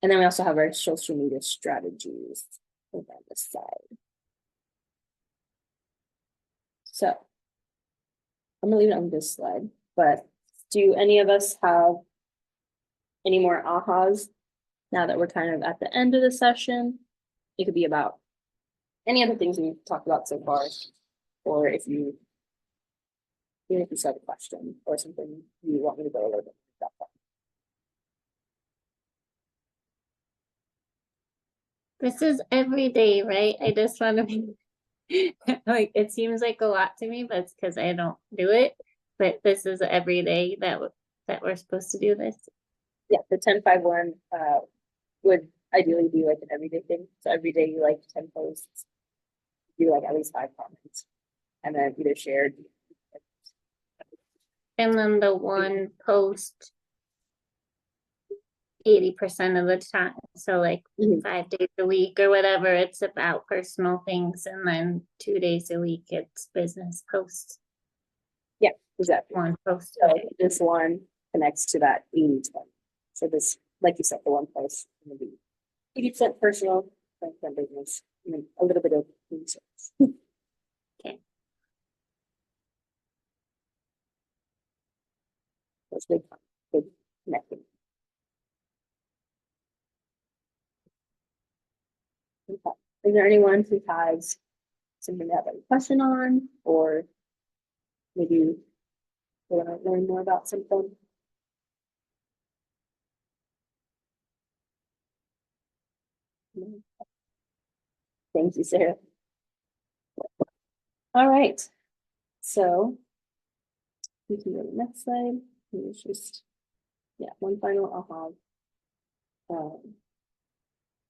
And then we also have our social media strategies over on this side. So I'm gonna leave it on this slide, but do any of us have any more ahas now that we're kind of at the end of the session? It could be about any other things we've talked about so far. or if you still have a question or something you want me to go a little bit about that. This is every day, right? I just want to be like, it seems like a lot to me, but it's because I don't do it. But this is every day that we're supposed to do this. Yeah, the 10-5-1 would ideally be like an everyday thing. So every day you like 10 posts, do like at least 5 comments, and then either shared. And then the one post 80% of the time. So like Mhm. 5 days a week or whatever, it's about personal things. And then 2 days a week, it's business posts. Yeah, exactly. One post a So day. this one connects to that 80-20. So this, like you said, the one post is going to be 80% personal, 20% business, and then a little bit of research. Okay. That's big fun, big connecting. Okay. Is there anyone who has something they have a question on, or maybe you want to learn more about something? No? Thank you, Sarah. All right. So we can go to the next slide. It's just, yeah, one final I'll have.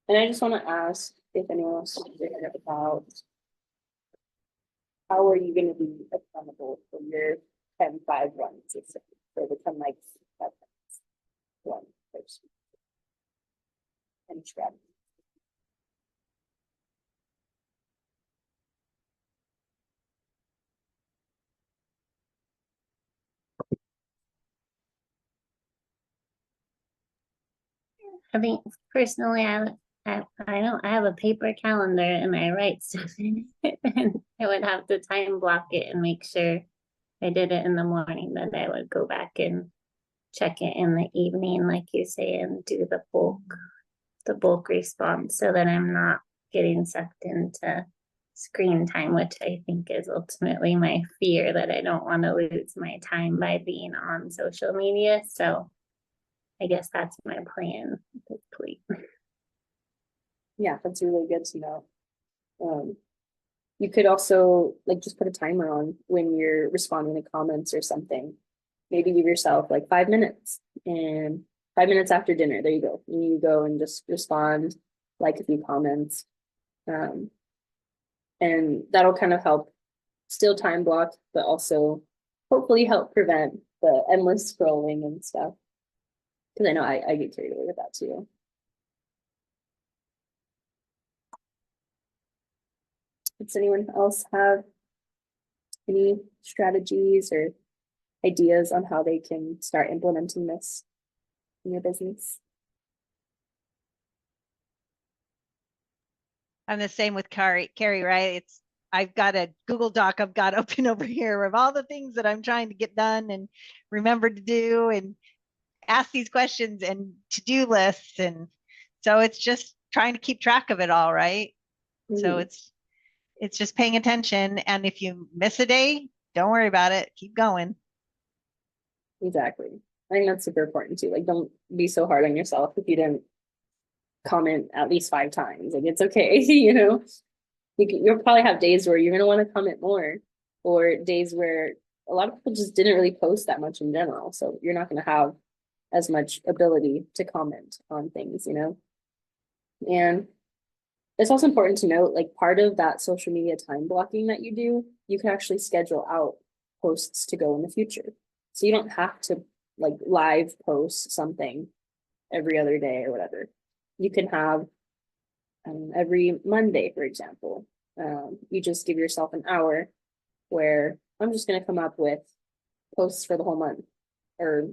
And I just want to ask if anyone else is thinking about how are you going to be accountable for your 10-5 runs, for the 10 likes, 5 runs, one person, and strategy. I think personally, I have a paper calendar and I write stuff in it. And I would have to time block it and make sure I did it in the morning. Then I would go back and check it in the evening, like you say, and do the bulk response so that I'm not getting sucked into screen time, which I think is ultimately my fear, that I don't want to lose my time by being on social media. So I guess that's my plan at this point. Yeah, that's really good to know. You could also like just put a timer on when you're responding to comments or something. Maybe give yourself like 5 minutes, and 5 minutes after dinner, there you go. You go and just respond, like a few comments. And that'll kind of help still time block, but also hopefully help prevent the endless scrolling and stuff. Because I know I get carried away with that too. Does anyone else have any strategies or ideas on how they can start implementing this in your business? I'm the same with Carrie, right? I've got a Google Doc I've got open over here of all the things that I'm trying to get done and remember to do and ask these questions and to-do lists. And so it's just trying to keep track of it all, right? So it's just paying attention. And if you miss a day, don't worry about it. Keep going. Exactly. I think that's super important too. Like, don't be so hard on yourself if you didn't comment at least 5 times. Like, it's okay, you know. You'll probably have days where you're gonna want to comment more, or days where a lot of people just didn't really post that much in general. So you're not gonna have as much ability to comment on things, you know. And it's also important to note, like, part of that social media time blocking that you do, you can actually schedule out posts to go in the future. So you don't have to like live post something every other day or whatever. You can have every Monday, for example, you just give yourself an hour where I'm just going to come up with posts for the whole month, or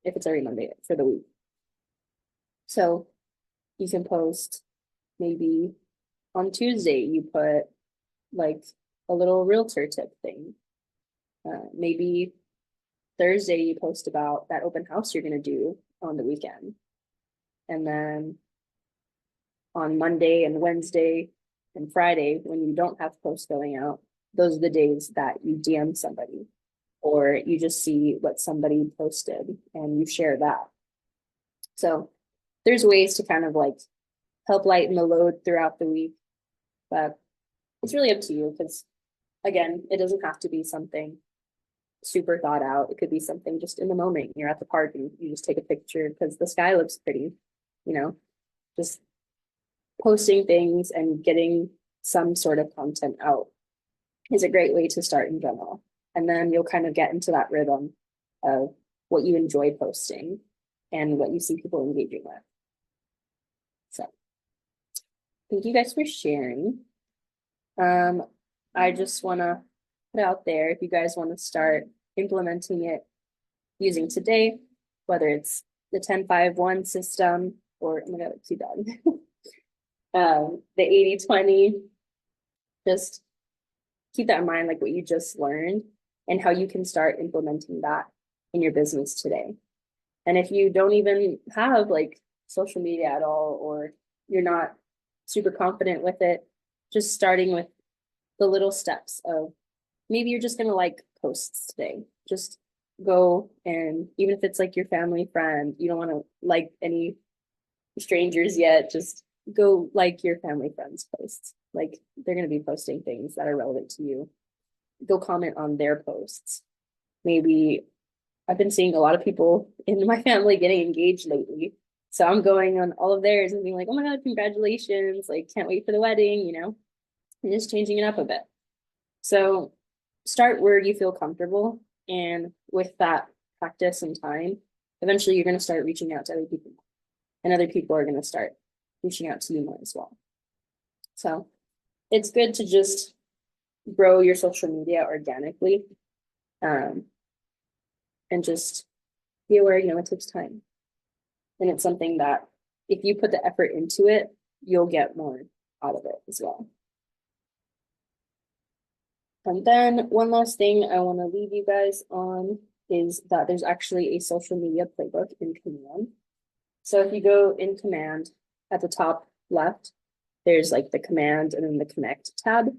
if it's every Monday, for the week. So you can post maybe on Tuesday, you put like a little realtor tip thing. Maybe Thursday, you post about that open house you're going to do on the weekend. And then on Monday and Wednesday and Friday, when you don't have posts going out, those are the days that you DM somebody, or you just see what somebody posted and you share that. So there's ways to kind of like help lighten the load throughout the week, but it's really up to you, because again, it doesn't have to be something super thought out. It could be something just in the moment. You're at the park and you just take a picture because the sky looks pretty, you know, just posting things and getting some sort of content out is a great way to start in general. And then you'll kind of get into that rhythm of what you enjoy posting and what you see people engaging with. So thank you guys for sharing. I just want to put out there, if you guys want to start implementing it using today, whether it's the 10-5-1 system or, oh my God, too bad. The 80-20, just keep that in mind, like what you just learned and how you can start implementing that in your business today. And if you don't even have like social media at all, or you're not super confident with it, just starting with the little steps of, maybe you're just gonna like posts today. Just go, and even if it's like your family friend, you don't want to like any strangers yet, just go like your family friends' posts. Like they're gonna be posting things that are relevant to you. Go comment on their posts. Maybe I've been seeing a lot of people in my family getting engaged lately. So I'm going on all of theirs and being like, oh my God, congratulations. Like, can't wait for the wedding, you know, and just changing it up a bit. So start where you feel comfortable. And with that practice and time, eventually you're going to start reaching out to other people, and other people are going to start reaching out to you more as well. So it's good to just grow your social media organically. And just be aware, you know, it takes time. And it's something that if you put the effort into it, you'll get more out of it as well. And then one last thing I want to leave you guys on is that there's actually a social media playbook in Command. So if you go in Command at the top left, there's like the Command and then the Connect tab.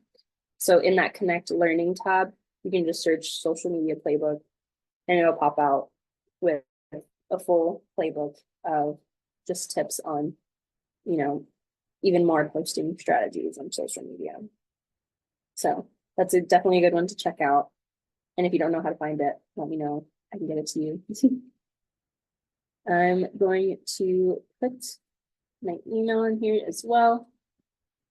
So in that Connect Learning tab, you can just search social media playbook, and it'll pop out with a full playbook of just tips on, you know, even more posting strategies on social media. So that's definitely a good one to check out. And if you don't know how to find it, let me know. I can get it to you. I'm going to put my email in here as well,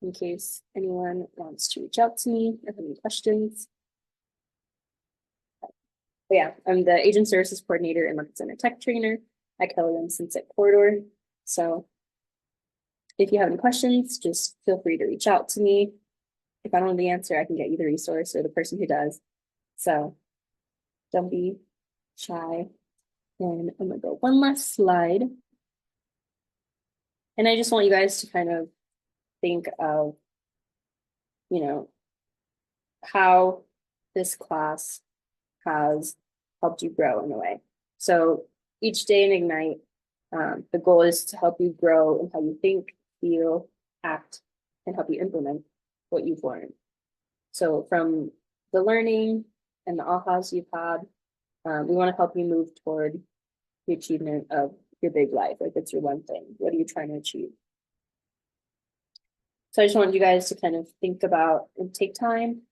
in case anyone wants to reach out to me or have any questions. But yeah, I'm the Agent Services Coordinator and Market Center Tech Trainer at Keller Williams Sunset Corridor. So if you have any questions, just feel free to reach out to me. If I don't know the answer, I can get you the resource or the person who does. So don't be shy. And I'm gonna go one last slide. And I just want you guys to kind of think of, you know, how this class has helped you grow in a way. So each day in Ignite, the goal is to help you grow in how you think, feel, act, and help you implement what you've learned. So from the learning and the ahas you've had, we want to help you move toward the achievement of your big life. Like, it's your one thing. What are you trying to achieve? So I just want you guys to kind of think about and take time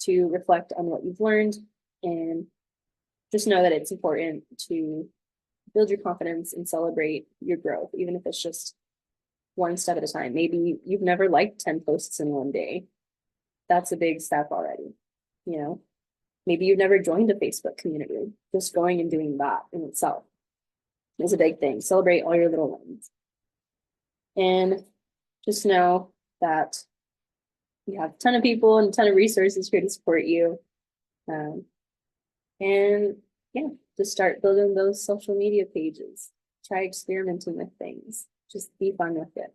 to reflect on what you've learned, and just know that it's important to build your confidence and celebrate your growth, even if it's just one step at a time. Maybe you've never liked 10 posts in one day. That's a big step already, you know? Maybe you've never joined a Facebook community. Just going and doing that in itself is a big thing. Celebrate all your little wins. And just know that you have a ton of people and a ton of resources here to support you. And yeah, just start building those social media pages. Try experimenting with things. Just be fun with it.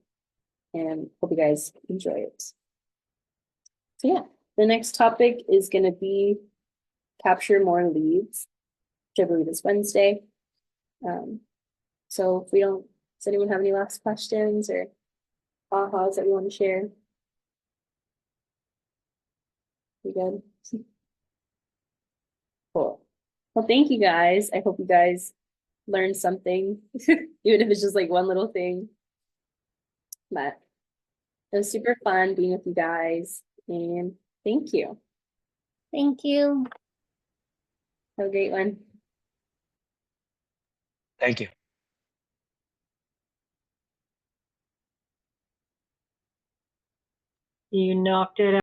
And hope you guys enjoy it. So yeah, the next topic is going to be capture more leads, which I believe is Wednesday. So if we don't, does anyone have any last questions or ahas that we want to share? We good? Cool. Well, thank you guys. I hope you guys learned something, even if it's just like one little thing. But it was super fun being with you guys, and thank you. Thank you. Have a great one. Thank you. You knocked it